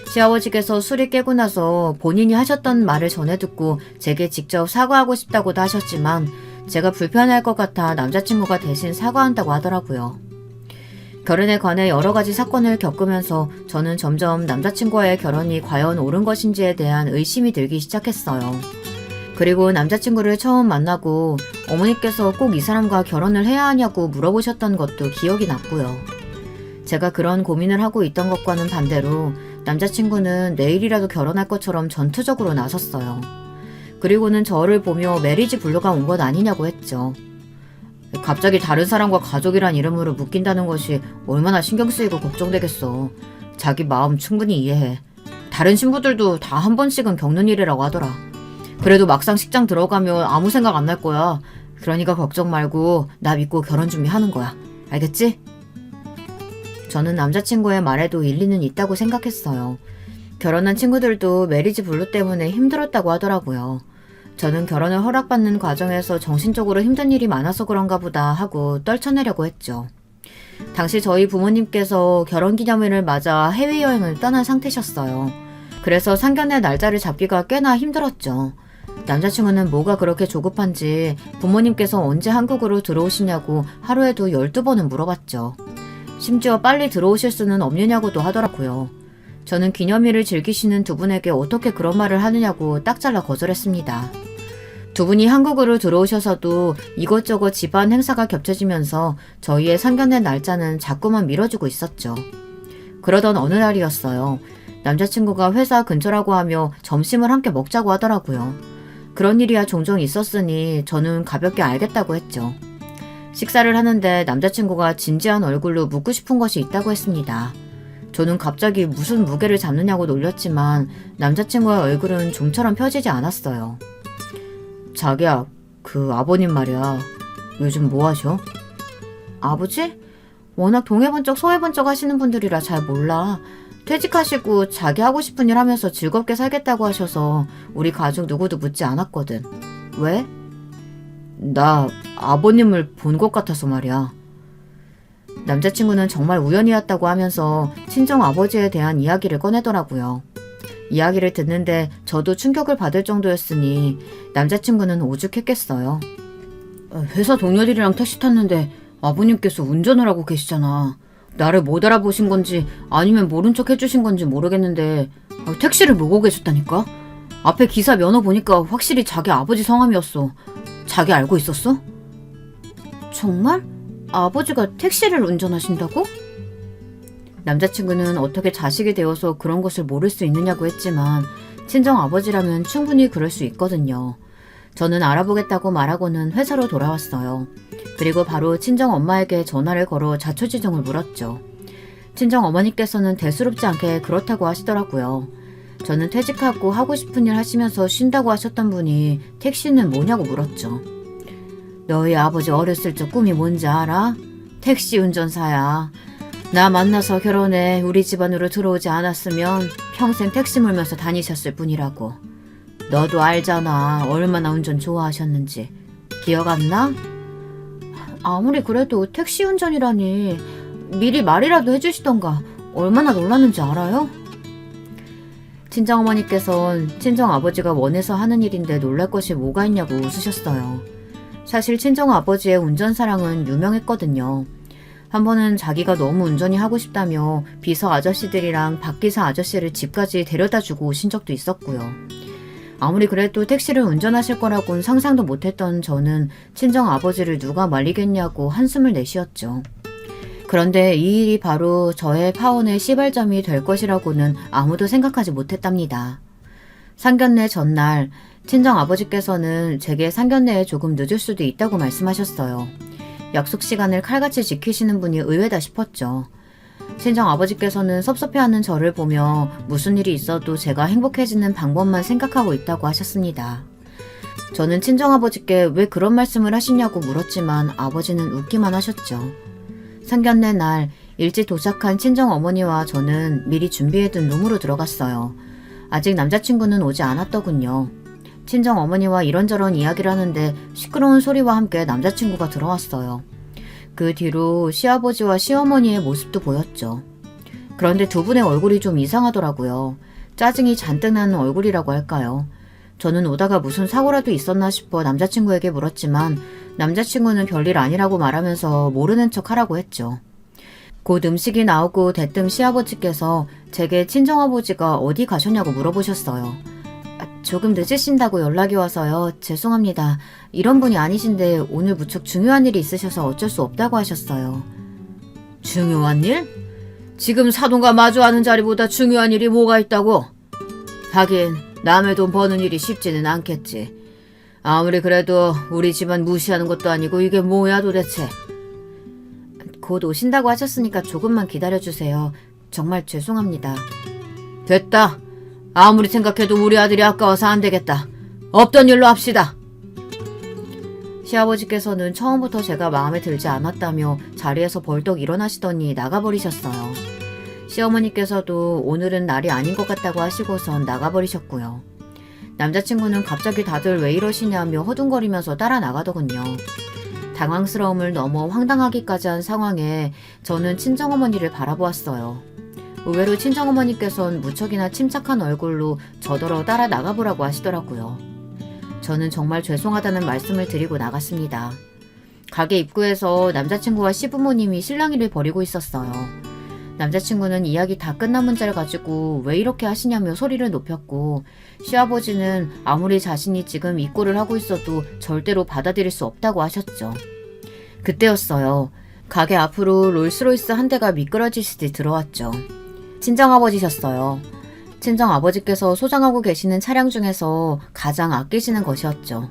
시아버지께서 술이 깨고 나서 본인이 하셨던 말을 전해 듣고 제게 직접 사과하고 싶다고도 하셨지만 제가 불편할 것 같아 남자친구가 대신 사과한다고 하더라고요. 결혼에 관해 여러 가지 사건을 겪으면서 저는 점점 남자친구와의 결혼이 과연 옳은 것인지에 대한 의심이 들기 시작했어요. 그리고 남자친구를 처음 만나고 어머니께서 꼭 이 사람과 결혼을 해야 하냐고 물어보셨던 것도 기억이 났고요. 제가 그런 고민을 하고 있던 것과는 반대로 남자친구는 내일이라도 결혼할 것처럼 전투적으로 나섰어요. 그리고는 저를 보며 메리지 블루가 온 것 아니냐고 했죠. 갑자기 다른 사람과 가족이란 이름으로 묶인다는 것이 얼마나 신경 쓰이고 걱정되겠어. 자기 마음 충분히 이해해. 다른 신부들도 다 한 번씩은 겪는 일이라고 하더라. 그래도 막상 식장 들어가면 아무 생각 안 날 거야. 그러니까 걱정 말고 나 믿고 결혼 준비하는 거야. 알겠지? 저는 남자친구의 말에도 일리는 있다고 생각했어요. 결혼한 친구들도 메리지 블루 때문에 힘들었다고 하더라고요. 저는 결혼을 허락받는 과정에서 정신적으로 힘든 일이 많아서 그런가 보다 하고 떨쳐내려고 했죠. 당시 저희 부모님께서 결혼기념일을 맞아 해외여행을 떠난 상태셨어요. 그래서 상견례 날짜를 잡기가 꽤나 힘들었죠. 남자친구는 뭐가 그렇게 조급한지 부모님께서 언제 한국으로 들어오시냐고 하루에도 12번은 물어봤죠. 심지어 빨리 들어오실 수는 없느냐고도 하더라고요. 저는 기념일을 즐기시는 두 분에게 어떻게 그런 말을 하느냐고 딱 잘라 거절했습니다. 두 분이 한국으로 들어오셔서도 이것저것 집안 행사가 겹쳐지면서 저희의 상견례 날짜는 자꾸만 미뤄지고 있었죠. 그러던 어느 날이었어요. 남자친구가 회사 근처라고 하며 점심을 함께 먹자고 하더라고요. 그런 일이야 종종 있었으니 저는 가볍게 알겠다고 했죠. 식사를 하는데 남자친구가 진지한 얼굴로 묻고 싶은 것이 있다고 했습니다. 저는 갑자기 무슨 무게를 잡느냐고 놀렸지만 남자친구의 얼굴은 좀처럼 펴지지 않았어요. 자기야, 그 아버님 말이야. 요즘 뭐 하셔? 아버지? 워낙 동해번쩍 서해번쩍 하시는 분들이라 잘 몰라. 퇴직하시고 자기 하고 싶은 일 하면서 즐겁게 살겠다고 하셔서 우리 가족 누구도 묻지 않았거든. 왜? 나 아버님을 본 것 같아서 말이야. 남자친구는 정말 우연이었다고 하면서 친정 아버지에 대한 이야기를 꺼내더라고요. 이야기를 듣는데 저도 충격을 받을 정도였으니 남자친구는 오죽했겠어요. 회사 동료들이랑 택시 탔는데 아버님께서 운전을 하고 계시잖아. 나를 못 알아보신 건지 아니면 모른 척 해주신 건지 모르겠는데 택시를 몰고 계셨다니까? 앞에 기사 면허 보니까 확실히 자기 아버지 성함이었어. 자기 알고 있었어? 정말? 아버지가 택시를 운전하신다고? 남자친구는 어떻게 자식이 되어서 그런 것을 모를 수 있느냐고 했지만 친정 아버지라면 충분히 그럴 수 있거든요. 저는 알아보겠다고 말하고는 회사로 돌아왔어요. 그리고 바로 친정 엄마에게 전화를 걸어 자초지종을 물었죠. 친정 어머니께서는 대수롭지 않게 그렇다고 하시더라고요. 저는 퇴직하고 하고 싶은 일 하시면서 쉰다고 하셨던 분이 택시는 뭐냐고 물었죠. 너희 아버지 어렸을 적 꿈이 뭔지 알아? 택시 운전사야. 나 만나서 결혼해 우리 집안으로 들어오지 않았으면 평생 택시 몰면서 다니셨을 뿐이라고. 너도 알잖아. 얼마나 운전 좋아하셨는지. 기억 안 나? 아무리 그래도 택시 운전이라니. 미리 말이라도 해주시던가. 얼마나 놀랐는지 알아요? 친정어머니께선 친정아버지가 원해서 하는 일인데 놀랄 것이 뭐가 있냐고 웃으셨어요. 사실 친정아버지의 운전사랑은 유명했거든요. 한 번은 자기가 너무 운전이 하고 싶다며 비서 아저씨들이랑 박기사 아저씨를 집까지 데려다주고 오신 적도 있었고요. 아무리 그래도 택시를 운전하실 거라고는 상상도 못했던 저는 친정아버지를 누가 말리겠냐고 한숨을 내쉬었죠. 그런데 이 일이 바로 저의 파혼의 시발점이 될 것이라고는 아무도 생각하지 못했답니다. 상견례 전날 친정아버지께서는 제게 상견례에 조금 늦을 수도 있다고 말씀하셨어요. 약속 시간을 칼같이 지키시는 분이 의외다 싶었죠. 친정아버지께서는 섭섭해하는 저를 보며 무슨 일이 있어도 제가 행복해지는 방법만 생각하고 있다고 하셨습니다. 저는 친정아버지께 왜 그런 말씀을 하시냐고 물었지만 아버지는 웃기만 하셨죠. 상견례 날 일찍 도착한 친정어머니와 저는 미리 준비해둔 룸으로 들어갔어요. 아직 남자친구는 오지 않았더군요. 친정어머니와 이런저런 이야기를 하는데 시끄러운 소리와 함께 남자친구가 들어왔어요. 그 뒤로 시아버지와 시어머니의 모습도 보였죠. 그런데 두 분의 얼굴이 좀 이상하더라고요. 짜증이 잔뜩 나는 얼굴이라고 할까요? 저는 오다가 무슨 사고라도 있었나 싶어 남자친구에게 물었지만 남자친구는 별일 아니라고 말하면서 모르는 척 하라고 했죠. 곧 음식이 나오고 대뜸 시아버지께서 제게 친정아버지가 어디 가셨냐고 물어보셨어요. 조금 늦으신다고 연락이 와서요. 죄송합니다. 이런 분이 아니신데 오늘 무척 중요한 일이 있으셔서 어쩔 수 없다고 하셨어요. 중요한 일? 지금 사돈과 마주하는 자리보다 중요한 일이 뭐가 있다고? 하긴 남의 돈 버는 일이 쉽지는 않겠지. 아무리 그래도 우리 집안 무시하는 것도 아니고 이게 뭐야 도대체. 곧 오신다고 하셨으니까 조금만 기다려주세요. 정말 죄송합니다. 됐다. 아무리 생각해도 우리 아들이 아까워서 안 되겠다. 없던 일로 합시다. 시아버지께서는 처음부터 제가 마음에 들지 않았다며 자리에서 벌떡 일어나시더니 나가버리셨어요. 시어머니께서도 오늘은 날이 아닌 것 같다고 하시고선 나가버리셨고요. 남자친구는 갑자기 다들 왜 이러시냐며 허둥거리면서 따라 나가더군요. 당황스러움을 넘어 황당하기까지 한 상황에 저는 친정어머니를 바라보았어요. 의외로 친정어머니께서는 무척이나 침착한 얼굴로 저더러 따라 나가보라고 하시더라고요. 저는 정말 죄송하다는 말씀을 드리고 나갔습니다. 가게 입구에서 남자친구와 시부모님이 실랑이를 벌이고 있었어요. 남자친구는 이야기 다 끝난 문자를 가지고 왜 이렇게 하시냐며 소리를 높였고 시아버지는 아무리 자신이 지금 이 꼴을 하고 있어도 절대로 받아들일 수 없다고 하셨죠. 그때였어요. 가게 앞으로 롤스로이스 한 대가 미끄러지시듯이 들어왔죠. 친정아버지셨어요. 친정아버지께서 소장하고 계시는 차량 중에서 가장 아끼시는 것이었죠.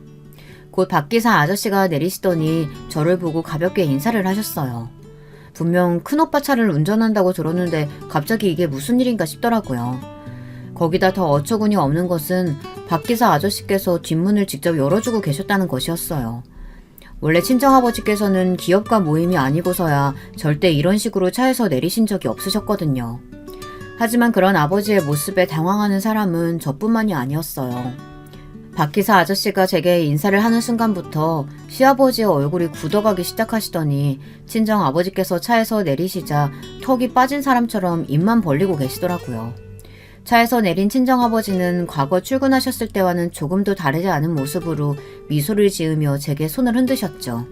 곧 박기사 아저씨가 내리시더니 저를 보고 가볍게 인사를 하셨어요. 분명 큰오빠 차를 운전한다고 들었는데 갑자기 이게 무슨 일인가 싶더라고요. 거기다 더 어처구니 없는 것은 박기사 아저씨께서 뒷문을 직접 열어주고 계셨다는 것이었어요. 원래 친정아버지께서는 기업가 모임이 아니고서야 절대 이런 식으로 차에서 내리신 적이 없으셨거든요. 하지만 그런 아버지의 모습에 당황하는 사람은 저뿐만이 아니었어요. 박기사 아저씨가 제게 인사를 하는 순간부터 시아버지의 얼굴이 굳어가기 시작하시더니 친정아버지께서 차에서 내리시자 턱이 빠진 사람처럼 입만 벌리고 계시더라고요. 차에서 내린 친정아버지는 과거 출근하셨을 때와는 조금도 다르지 않은 모습으로 미소를 지으며 제게 손을 흔드셨죠.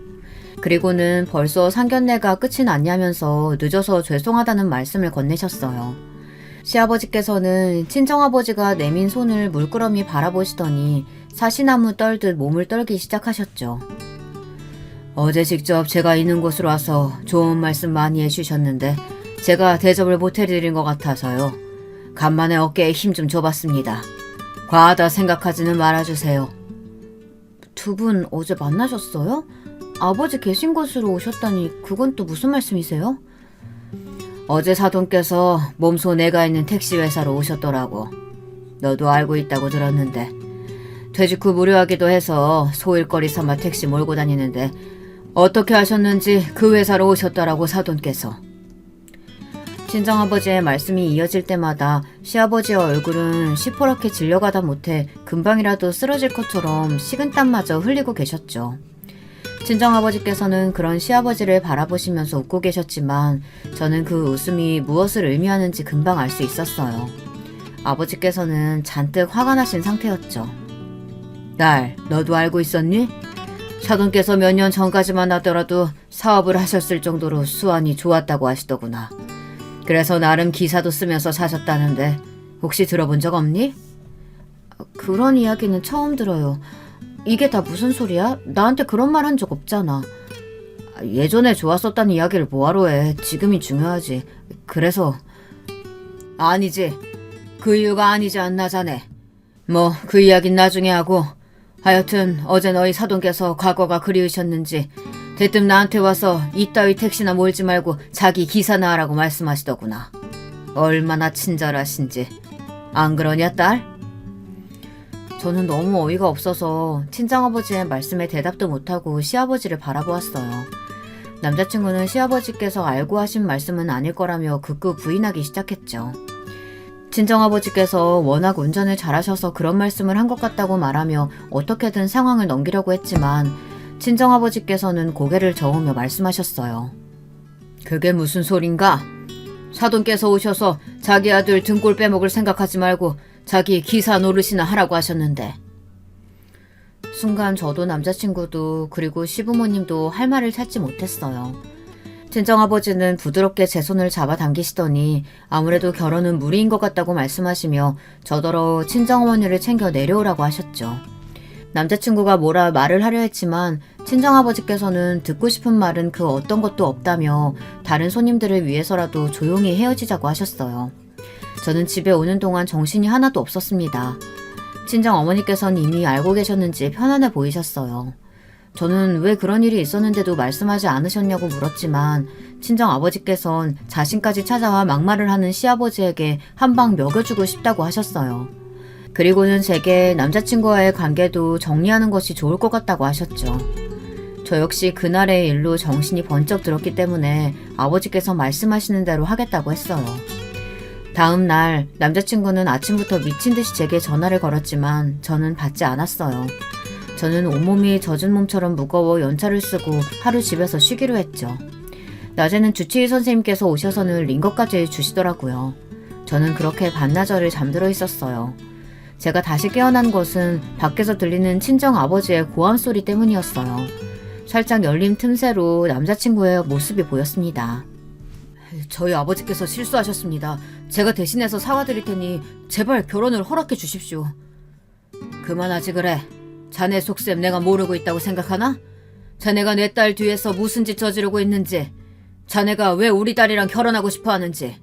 그리고는 벌써 상견례가 끝이 났냐면서 늦어서 죄송하다는 말씀을 건네셨어요. 시아버지께서는 친정아버지가 내민 손을 물끄러미 바라보시더니 사시나무 떨듯 몸을 떨기 시작하셨죠. 어제 직접 제가 있는 곳으로 와서 좋은 말씀 많이 해주셨는데 제가 대접을 못해드린 것 같아서요. 간만에 어깨에 힘 좀 줘봤습니다. 과하다 생각하지는 말아주세요. 두 분 어제 만나셨어요? 아버지 계신 곳으로 오셨다니 그건 또 무슨 말씀이세요? 어제 사돈께서 몸소 내가 있는 택시회사로 오셨더라고. 너도 알고 있다고 들었는데 퇴직 후 무료하기도 해서 소일거리 삼아 택시 몰고 다니는데 어떻게 하셨는지 그 회사로 오셨더라고 사돈께서. 친정아버지의 말씀이 이어질 때마다 시아버지의 얼굴은 시퍼렇게 질려가다 못해 금방이라도 쓰러질 것처럼 식은땀마저 흘리고 계셨죠. 친정아버지께서는 그런 시아버지를 바라보시면서 웃고 계셨지만 저는 그 웃음이 무엇을 의미하는지 금방 알 수 있었어요. 아버지께서는 잔뜩 화가 나신 상태였죠. 딸, 너도 알고 있었니? 사돈께서 몇 년 전까지만 하더라도 사업을 하셨을 정도로 수완이 좋았다고 하시더구나. 그래서 나름 기사도 쓰면서 사셨다는데 혹시 들어본 적 없니? 그런 이야기는 처음 들어요. 이게 다 무슨 소리야? 나한테 그런 말 한 적 없잖아. 예전에 좋았었다는 이야기를 뭐하러 해. 지금이 중요하지. 그래서... 아니지. 그 이유가 아니지 않나 자네. 뭐 그 이야기는 나중에 하고 하여튼 어제 너희 사돈께서 과거가 그리우셨는지 대뜸 나한테 와서 이따위 택시나 몰지 말고 자기 기사나 하라고 말씀하시더구나. 얼마나 친절하신지. 안 그러냐 딸? 저는 너무 어이가 없어서 친정아버지의 말씀에 대답도 못하고 시아버지를 바라보았어요. 남자친구는 시아버지께서 알고 하신 말씀은 아닐 거라며 극구 부인하기 시작했죠. 친정아버지께서 워낙 운전을 잘하셔서 그런 말씀을 한 것 같다고 말하며 어떻게든 상황을 넘기려고 했지만 친정아버지께서는 고개를 저으며 말씀하셨어요. 그게 무슨 소린가? 사돈께서 오셔서 자기 아들 등골 빼먹을 생각하지 말고 자기 기사 노릇이나 하라고 하셨는데. 순간 저도 남자친구도 그리고 시부모님도 할 말을 찾지 못했어요. 친정아버지는 부드럽게 제 손을 잡아당기시더니 아무래도 결혼은 무리인 것 같다고 말씀하시며 저더러 친정어머니를 챙겨 내려오라고 하셨죠. 남자친구가 뭐라 말을 하려 했지만 친정아버지께서는 듣고 싶은 말은 그 어떤 것도 없다며 다른 손님들을 위해서라도 조용히 헤어지자고 하셨어요. 저는 집에 오는 동안 정신이 하나도 없었습니다. 친정어머니께서는 이미 알고 계셨는지 편안해 보이셨어요. 저는 왜 그런 일이 있었는데도 말씀하지 않으셨냐고 물었지만 친정아버지께선 자신까지 찾아와 막말을 하는 시아버지에게 한 방 먹여주고 싶다고 하셨어요. 그리고는 제게 남자친구와의 관계도 정리하는 것이 좋을 것 같다고 하셨죠. 저 역시 그날의 일로 정신이 번쩍 들었기 때문에 아버지께서 말씀하시는 대로 하겠다고 했어요. 다음 날 남자친구는 아침부터 미친 듯이 제게 전화를 걸었지만 저는 받지 않았어요. 저는 온몸이 젖은 몸처럼 무거워 연차를 쓰고 하루 집에서 쉬기로 했죠. 낮에는 주치의 선생님께서 오셔서는 링거까지 주시더라고요. 저는 그렇게 반나절을 잠들어 있었어요. 제가 다시 깨어난 것은 밖에서 들리는 친정아버지의 고함 소리 때문이었어요. 살짝 열린 틈새로 남자친구의 모습이 보였습니다. 저희 아버지께서 실수하셨습니다. 제가 대신해서 사과드릴 테니 제발 결혼을 허락해 주십시오. 그만하지 그래. 자네 속셈 내가 모르고 있다고 생각하나? 자네가 내 딸 뒤에서 무슨 짓 저지르고 있는지, 자네가 왜 우리 딸이랑 결혼하고 싶어 하는지,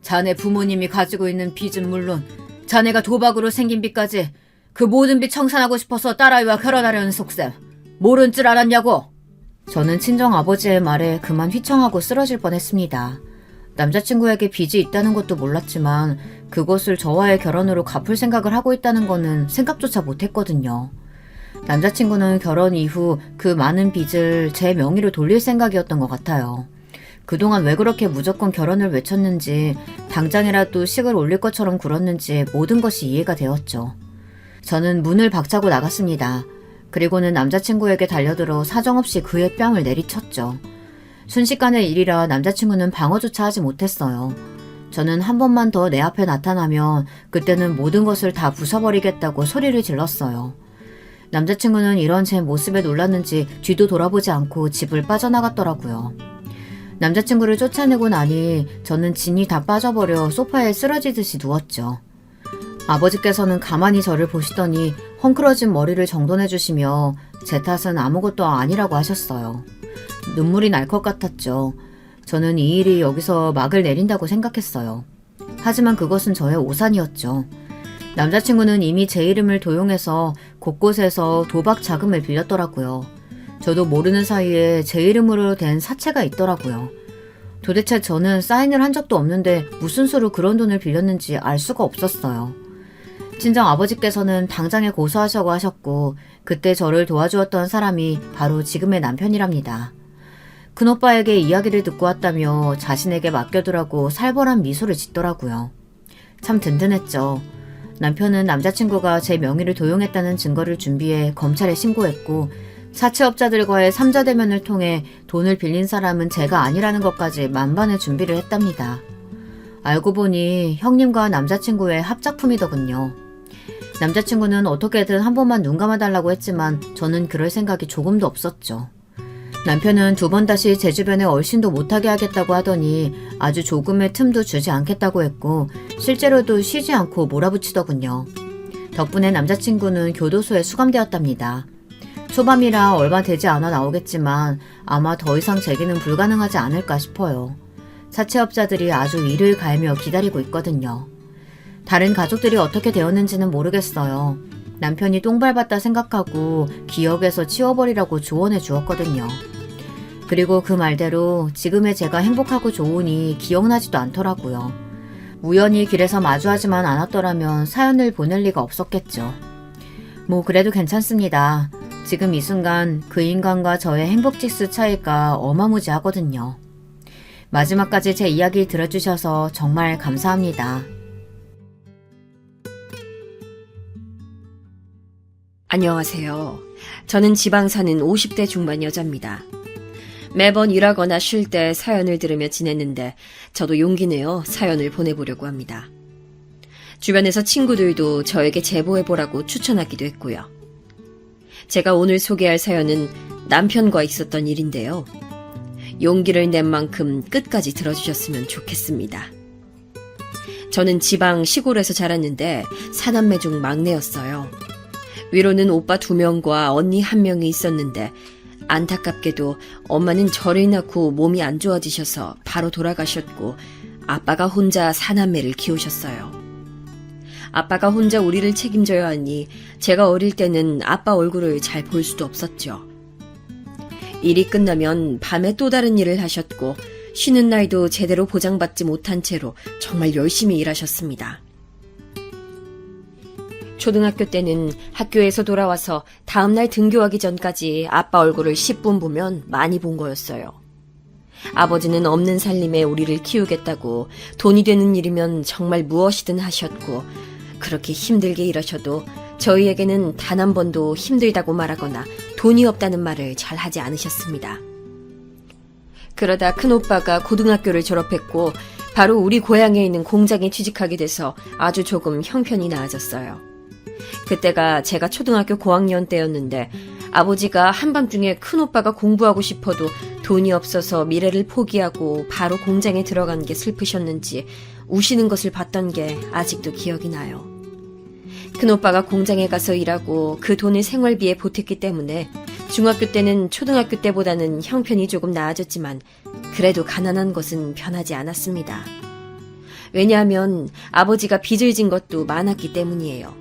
자네 부모님이 가지고 있는 빚은 물론 자네가 도박으로 생긴 빚까지 그 모든 빚 청산하고 싶어서 딸아이와 결혼하려는 속셈 모른 줄 알았냐고. 저는 친정아버지의 말에 그만 휘청하고 쓰러질 뻔했습니다. 남자친구에게 빚이 있다는 것도 몰랐지만 그것을 저와의 결혼으로 갚을 생각을 하고 있다는 거는 생각조차 못했거든요. 남자친구는 결혼 이후 그 많은 빚을 제 명의로 돌릴 생각이었던 것 같아요. 그동안 왜 그렇게 무조건 결혼을 외쳤는지, 당장이라도 식을 올릴 것처럼 굴었는지 모든 것이 이해가 되었죠. 저는 문을 박차고 나갔습니다. 그리고는 남자친구에게 달려들어 사정없이 그의 뺨을 내리쳤죠. 순식간의 일이라 남자친구는 방어조차 하지 못했어요. 저는 한 번만 더 내 앞에 나타나면 그때는 모든 것을 다 부숴버리겠다고 소리를 질렀어요. 남자친구는 이런 제 모습에 놀랐는지 뒤도 돌아보지 않고 집을 빠져나갔더라고요. 남자친구를 쫓아내고 나니 저는 진이 다 빠져버려 소파에 쓰러지듯이 누웠죠. 아버지께서는 가만히 저를 보시더니 헝클어진 머리를 정돈해주시며 제 탓은 아무것도 아니라고 하셨어요. 눈물이 날 것 같았죠. 저는 이 일이 여기서 막을 내린다고 생각했어요. 하지만 그것은 저의 오산이었죠. 남자친구는 이미 제 이름을 도용해서 곳곳에서 도박 자금을 빌렸더라고요. 저도 모르는 사이에 제 이름으로 된 사채가 있더라고요. 도대체 저는 사인을 한 적도 없는데 무슨 수로 그런 돈을 빌렸는지 알 수가 없었어요. 친정 아버지께서는 당장에 고소하자고 하셨고 그때 저를 도와주었던 사람이 바로 지금의 남편이랍니다. 큰오빠에게 이야기를 듣고 왔다며 자신에게 맡겨두라고 살벌한 미소를 짓더라고요. 참 든든했죠. 남편은 남자친구가 제 명의를 도용했다는 증거를 준비해 검찰에 신고했고 사채업자들과의 삼자대면을 통해 돈을 빌린 사람은 제가 아니라는 것까지 만반의 준비를 했답니다. 알고 보니 형님과 남자친구의 합작품이더군요. 남자친구는 어떻게든 한 번만 눈 감아달라고 했지만 저는 그럴 생각이 조금도 없었죠. 남편은 두 번 다시 제 주변에 얼씬도 못하게 하겠다고 하더니 아주 조금의 틈도 주지 않겠다고 했고 실제로도 쉬지 않고 몰아붙이더군요. 덕분에 남자친구는 교도소에 수감되었답니다. 초밤이라 얼마 되지 않아 나오겠지만 아마 더 이상 재기는 불가능하지 않을까 싶어요. 사채업자들이 아주 이를 갈며 기다리고 있거든요. 다른 가족들이 어떻게 되었는지는 모르겠어요. 남편이 똥 밟았다 생각하고 기억에서 치워버리라고 조언해 주었거든요. 그리고 그 말대로 지금의 제가 행복하고 좋으니 기억나지도 않더라고요. 우연히 길에서 마주하지만 않았더라면 사연을 보낼 리가 없었겠죠. 뭐 그래도 괜찮습니다. 지금 이 순간 그 인간과 저의 행복지수 차이가 어마무지하거든요. 마지막까지 제 이야기 들어주셔서 정말 감사합니다. 안녕하세요. 저는 지방 사는 50대 중반 여자입니다. 매번 일하거나 쉴 때 사연을 들으며 지냈는데 저도 용기 내어 사연을 보내보려고 합니다. 주변에서 친구들도 저에게 제보해보라고 추천하기도 했고요. 제가 오늘 소개할 사연은 남편과 있었던 일인데요. 용기를 낸 만큼 끝까지 들어주셨으면 좋겠습니다. 저는 지방 시골에서 자랐는데 사남매 중 막내였어요. 위로는 오빠 2명과 언니 1명이 있었는데 안타깝게도 엄마는 저를 낳고 몸이 안 좋아지셔서 바로 돌아가셨고 아빠가 혼자 사남매를 키우셨어요. 아빠가 혼자 우리를 책임져야 하니 제가 어릴 때는 아빠 얼굴을 잘 볼 수도 없었죠. 일이 끝나면 밤에 또 다른 일을 하셨고 쉬는 날도 제대로 보장받지 못한 채로 정말 열심히 일하셨습니다. 초등학교 때는 학교에서 돌아와서 다음날 등교하기 전까지 아빠 얼굴을 10분 보면 많이 본 거였어요. 아버지는 없는 살림에 우리를 키우겠다고 돈이 되는 일이면 정말 무엇이든 하셨고 그렇게 힘들게 일하셔도 저희에게는 단 한 번도 힘들다고 말하거나 돈이 없다는 말을 잘 하지 않으셨습니다. 그러다 큰오빠가 고등학교를 졸업했고 바로 우리 고향에 있는 공장에 취직하게 돼서 아주 조금 형편이 나아졌어요. 그때가 제가 초등학교 고학년 때였는데 아버지가 한밤중에 큰오빠가 공부하고 싶어도 돈이 없어서 미래를 포기하고 바로 공장에 들어간 게 슬프셨는지 우시는 것을 봤던 게 아직도 기억이 나요. 큰오빠가 공장에 가서 일하고 그 돈을 생활비에 보탰기 때문에 중학교 때는 초등학교 때보다는 형편이 조금 나아졌지만 그래도 가난한 것은 변하지 않았습니다. 왜냐하면 아버지가 빚을 진 것도 많았기 때문이에요.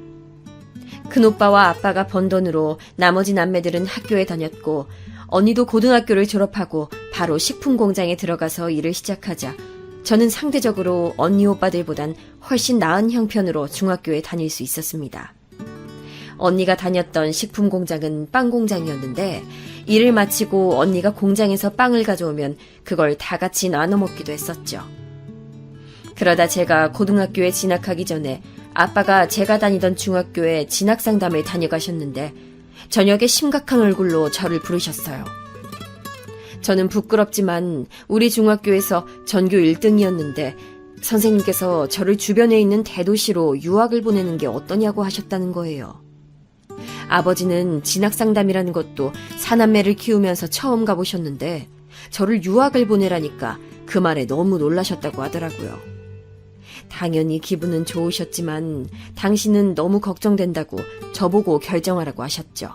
큰오빠와 아빠가 번 돈으로 나머지 남매들은 학교에 다녔고 언니도 고등학교를 졸업하고 바로 식품 공장에 들어가서 일을 시작하자 저는 상대적으로 언니 오빠들보단 훨씬 나은 형편으로 중학교에 다닐 수 있었습니다. 언니가 다녔던 식품 공장은 빵 공장이었는데 일을 마치고 언니가 공장에서 빵을 가져오면 그걸 다 같이 나눠 먹기도 했었죠. 그러다 제가 고등학교에 진학하기 전에 아빠가 제가 다니던 중학교에 진학상담을 다녀가셨는데 저녁에 심각한 얼굴로 저를 부르셨어요. 저는 부끄럽지만 우리 중학교에서 전교 1등이었는데 선생님께서 저를 주변에 있는 대도시로 유학을 보내는 게 어떠냐고 하셨다는 거예요. 아버지는 진학상담이라는 것도 사남매를 키우면서 처음 가보셨는데 저를 유학을 보내라니까 그 말에 너무 놀라셨다고 하더라고요. 당연히 기분은 좋으셨지만 당신은 너무 걱정된다고 저보고 결정하라고 하셨죠.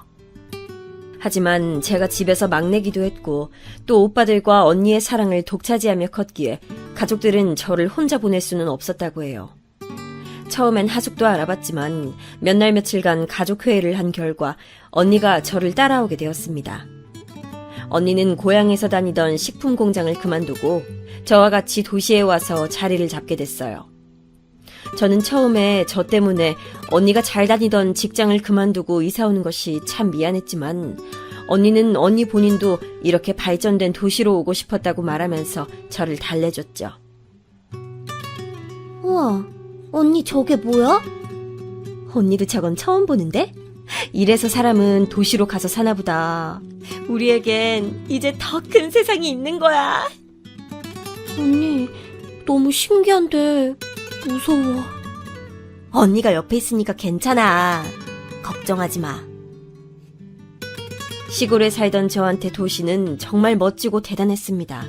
하지만 제가 집에서 막내기도 했고 또 오빠들과 언니의 사랑을 독차지하며 컸기에 가족들은 저를 혼자 보낼 수는 없었다고 해요. 처음엔 하숙도 알아봤지만 몇 날 며칠간 가족회의를 한 결과 언니가 저를 따라오게 되었습니다. 언니는 고향에서 다니던 식품 공장을 그만두고 저와 같이 도시에 와서 자리를 잡게 됐어요. 저는 처음에 저 때문에 언니가 잘 다니던 직장을 그만두고 이사 오는 것이 참 미안했지만 언니는 언니 본인도 이렇게 발전된 도시로 오고 싶었다고 말하면서 저를 달래줬죠. 우와, 언니 저게 뭐야? 언니도 저건 처음 보는데? 이래서 사람은 도시로 가서 사나 보다. 우리에겐 이제 더 큰 세상이 있는 거야. 언니, 너무 신기한데 무서워. 언니가 옆에 있으니까 괜찮아. 걱정하지 마. 시골에 살던 저한테 도시는 정말 멋지고 대단했습니다.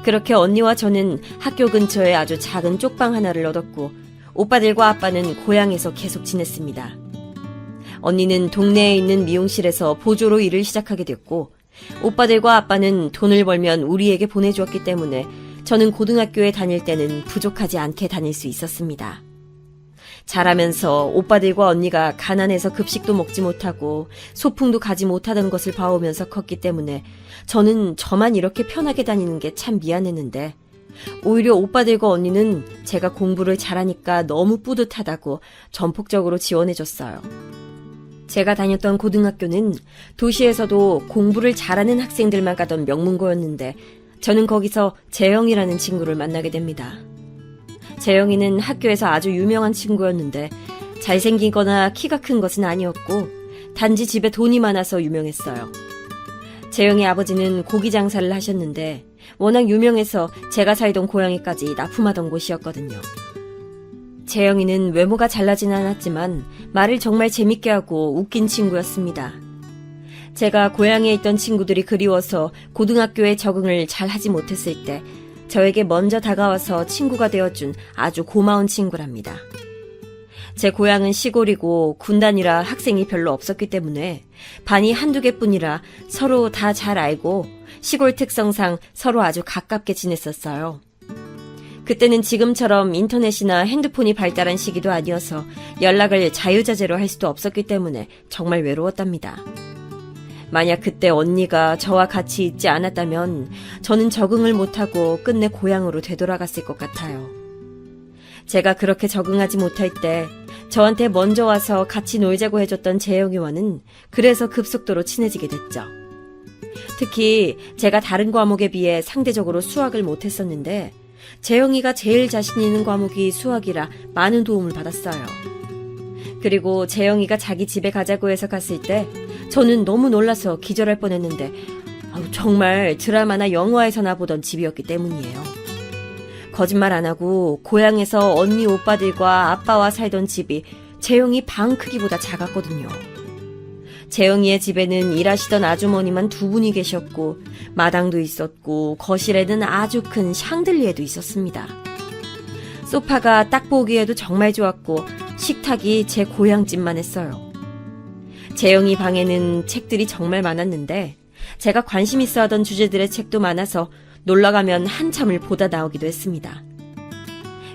그렇게 언니와 저는 학교 근처에 아주 작은 쪽방 하나를 얻었고 오빠들과 아빠는 고향에서 계속 지냈습니다. 언니는 동네에 있는 미용실에서 보조로 일을 시작하게 됐고 오빠들과 아빠는 돈을 벌면 우리에게 보내주었기 때문에 저는 고등학교에 다닐 때는 부족하지 않게 다닐 수 있었습니다. 자라면서 오빠들과 언니가 가난해서 급식도 먹지 못하고 소풍도 가지 못하던 것을 봐오면서 컸기 때문에 저는 저만 이렇게 편하게 다니는 게 참 미안했는데 오히려 오빠들과 언니는 제가 공부를 잘하니까 너무 뿌듯하다고 전폭적으로 지원해줬어요. 제가 다녔던 고등학교는 도시에서도 공부를 잘하는 학생들만 가던 명문고였는데 저는 거기서 재영이라는 친구를 만나게 됩니다. 재영이는 학교에서 아주 유명한 친구였는데 잘생기거나 키가 큰 것은 아니었고 단지 집에 돈이 많아서 유명했어요. 재영이 아버지는 고기 장사를 하셨는데 워낙 유명해서 제가 살던 고향에까지 납품하던 곳이었거든요. 재영이는 외모가 잘나진 않았지만 말을 정말 재밌게 하고 웃긴 친구였습니다. 제가 고향에 있던 친구들이 그리워서 고등학교에 적응을 잘 하지 못했을 때 저에게 먼저 다가와서 친구가 되어준 아주 고마운 친구랍니다. 제 고향은 시골이고 군단이라 학생이 별로 없었기 때문에 반이 한두 개뿐이라 서로 다 잘 알고 시골 특성상 서로 아주 가깝게 지냈었어요. 그때는 지금처럼 인터넷이나 핸드폰이 발달한 시기도 아니어서 연락을 자유자재로 할 수도 없었기 때문에 정말 외로웠답니다. 만약 그때 언니가 저와 같이 있지 않았다면 저는 적응을 못하고 끝내 고향으로 되돌아갔을 것 같아요. 제가 그렇게 적응하지 못할 때 저한테 먼저 와서 같이 놀자고 해줬던 재영이와는 그래서 급속도로 친해지게 됐죠. 특히 제가 다른 과목에 비해 상대적으로 수학을 못했었는데 재영이가 제일 자신 있는 과목이 수학이라 많은 도움을 받았어요. 그리고 재영이가 자기 집에 가자고 해서 갔을 때 저는 너무 놀라서 기절할 뻔했는데 정말 드라마나 영화에서나 보던 집이었기 때문이에요. 거짓말 안 하고 고향에서 언니 오빠들과 아빠와 살던 집이 재영이 방 크기보다 작았거든요. 재영이의 집에는 일하시던 아주머니만 두 분이 계셨고 마당도 있었고 거실에는 아주 큰 샹들리에도 있었습니다. 소파가 딱 보기에도 정말 좋았고 식탁이 제 고향집만 했어요. 재영이 방에는 책들이 정말 많았는데 제가 관심 있어 하던 주제들의 책도 많아서 놀러가면 한참을 보다 나오기도 했습니다.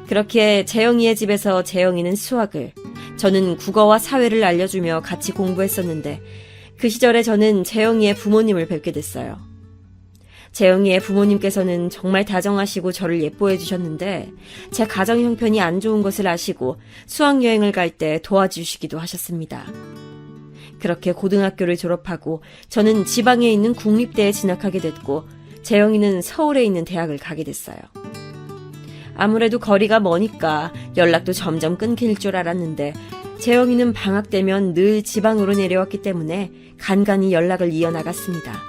그렇게 재영이의 집에서 재영이는 수학을, 저는 국어와 사회를 알려주며 같이 공부했었는데 그 시절에 저는 재영이의 부모님을 뵙게 됐어요. 재영이의 부모님께서는 정말 다정하시고 저를 예뻐해 주셨는데 제 가정 형편이 안 좋은 것을 아시고 수학여행을 갈 때 도와주시기도 하셨습니다. 그렇게 고등학교를 졸업하고 저는 지방에 있는 국립대에 진학하게 됐고 재영이는 서울에 있는 대학을 가게 됐어요. 아무래도 거리가 머니까 연락도 점점 끊길 줄 알았는데 재영이는 방학 되면 늘 지방으로 내려왔기 때문에 간간히 연락을 이어나갔습니다.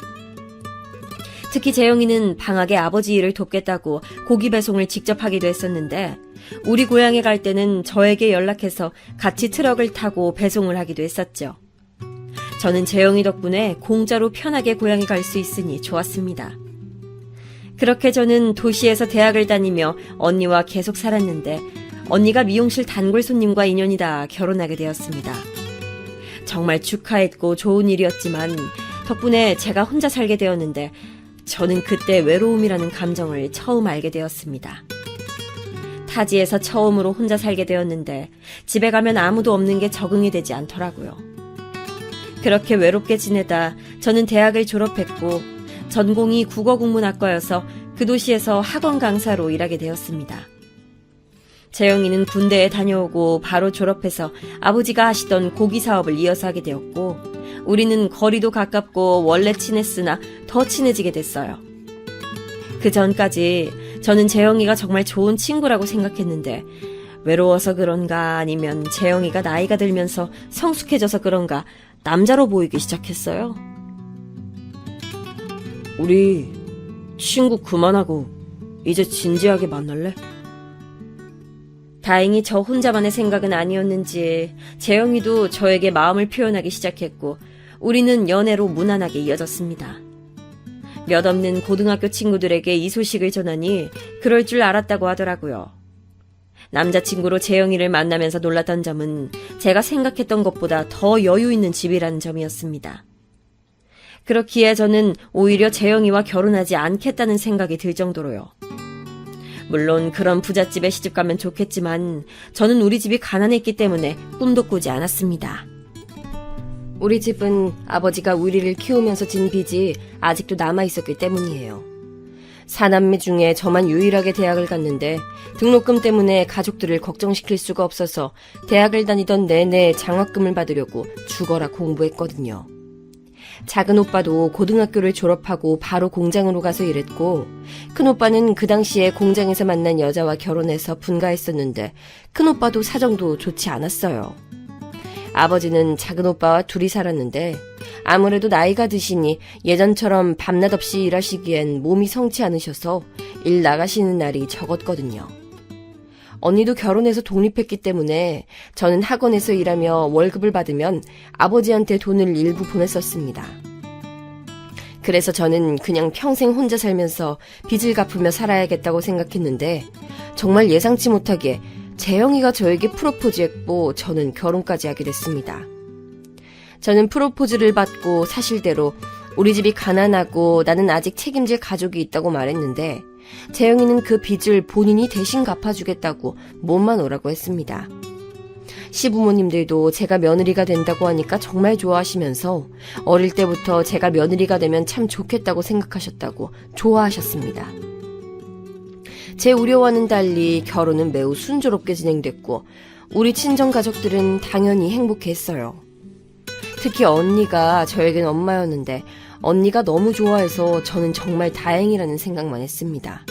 특히 재영이는 방학에 아버지 일을 돕겠다고 고기 배송을 직접 하기도 했었는데 우리 고향에 갈 때는 저에게 연락해서 같이 트럭을 타고 배송을 하기도 했었죠. 저는 재영이 덕분에 공짜로 편하게 고향에 갈 수 있으니 좋았습니다. 그렇게 저는 도시에서 대학을 다니며 언니와 계속 살았는데 언니가 미용실 단골 손님과 인연이 닿아 결혼하게 되었습니다. 정말 축하했고 좋은 일이었지만 덕분에 제가 혼자 살게 되었는데 저는 그때 외로움이라는 감정을 처음 알게 되었습니다. 타지에서 처음으로 혼자 살게 되었는데 집에 가면 아무도 없는 게 적응이 되지 않더라고요. 그렇게 외롭게 지내다 저는 대학을 졸업했고 전공이 국어국문학과여서 그 도시에서 학원 강사로 일하게 되었습니다. 재영이는 군대에 다녀오고 바로 졸업해서 아버지가 하시던 고기 사업을 이어서 하게 되었고 우리는 거리도 가깝고 원래 친했으나 더 친해지게 됐어요. 그 전까지 저는 재영이가 정말 좋은 친구라고 생각했는데 외로워서 그런가 아니면 재영이가 나이가 들면서 성숙해져서 그런가 남자로 보이기 시작했어요. 우리 친구 그만하고 이제 진지하게 만날래? 다행히 저 혼자만의 생각은 아니었는지 재영이도 저에게 마음을 표현하기 시작했고 우리는 연애로 무난하게 이어졌습니다. 몇 없는 고등학교 친구들에게 이 소식을 전하니 그럴 줄 알았다고 하더라고요. 남자친구로 재영이를 만나면서 놀랐던 점은 제가 생각했던 것보다 더 여유 있는 집이라는 점이었습니다. 그렇기에 저는 오히려 재영이와 결혼하지 않겠다는 생각이 들 정도로요. 물론 그런 부잣집에 시집가면 좋겠지만 저는 우리 집이 가난했기 때문에 꿈도 꾸지 않았습니다. 우리 집은 아버지가 우리를 키우면서 진 빚이 아직도 남아있었기 때문이에요. 사남매 중에 저만 유일하게 대학을 갔는데 등록금 때문에 가족들을 걱정시킬 수가 없어서 대학을 다니던 내내 장학금을 받으려고 죽어라 공부했거든요. 작은 오빠도 고등학교를 졸업하고 바로 공장으로 가서 일했고, 큰 오빠는 그 당시에 공장에서 만난 여자와 결혼해서 분가했었는데 큰 오빠도 사정도 좋지 않았어요. 아버지는 작은 오빠와 둘이 살았는데 아무래도 나이가 드시니 예전처럼 밤낮 없이 일하시기엔 몸이 성치 않으셔서 일 나가시는 날이 적었거든요. 언니도 결혼해서 독립했기 때문에 저는 학원에서 일하며 월급을 받으면 아버지한테 돈을 일부 보냈었습니다. 그래서 저는 그냥 평생 혼자 살면서 빚을 갚으며 살아야겠다고 생각했는데 정말 예상치 못하게 재영이가 저에게 프로포즈했고 저는 결혼까지 하게 됐습니다. 저는 프로포즈를 받고 사실대로 우리 집이 가난하고 나는 아직 책임질 가족이 있다고 말했는데 재영이는 그 빚을 본인이 대신 갚아주겠다고 몸만 오라고 했습니다. 시부모님들도 제가 며느리가 된다고 하니까 정말 좋아하시면서 어릴 때부터 제가 며느리가 되면 참 좋겠다고 생각하셨다고 좋아하셨습니다. 제 우려와는 달리 결혼은 매우 순조롭게 진행됐고 우리 친정 가족들은 당연히 행복했어요. 특히 언니가 저에겐 엄마였는데 언니가 너무 좋아해서 저는 정말 다행이라는 생각만 했습니다.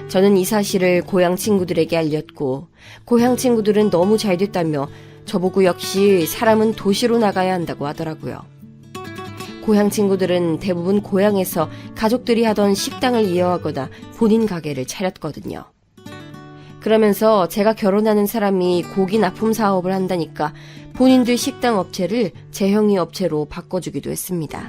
저는 이 사실을 고향 친구들에게 알렸고 고향 친구들은 너무 잘 됐다며 저보고 역시 사람은 도시로 나가야 한다고 하더라고요. 고향 친구들은 대부분 고향에서 가족들이 하던 식당을 이어가거나 본인 가게를 차렸거든요. 그러면서 제가 결혼하는 사람이 고기 납품 사업을 한다니까 본인들 식당 업체를 재영이 업체로 바꿔주기도 했습니다.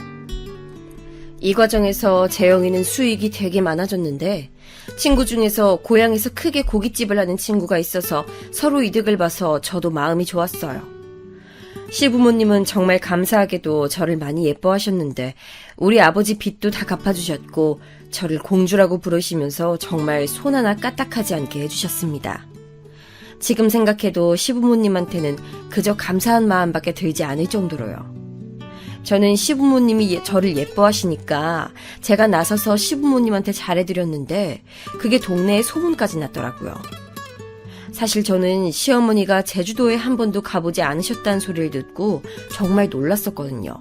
이 과정에서 재영이는 수익이 되게 많아졌는데 친구 중에서 고향에서 크게 고깃집을 하는 친구가 있어서 서로 이득을 봐서 저도 마음이 좋았어요. 시부모님은 정말 감사하게도 저를 많이 예뻐하셨는데 우리 아버지 빚도 다 갚아주셨고 저를 공주라고 부르시면서 정말 손 하나 까딱하지 않게 해주셨습니다. 지금 생각해도 시부모님한테는 그저 감사한 마음밖에 들지 않을 정도로요. 저는 시부모님이 저를 예뻐하시니까 제가 나서서 시부모님한테 잘해드렸는데 그게 동네에 소문까지 났더라고요. 사실 저는 시어머니가 제주도에 한 번도 가보지 않으셨다는 소리를 듣고 정말 놀랐었거든요.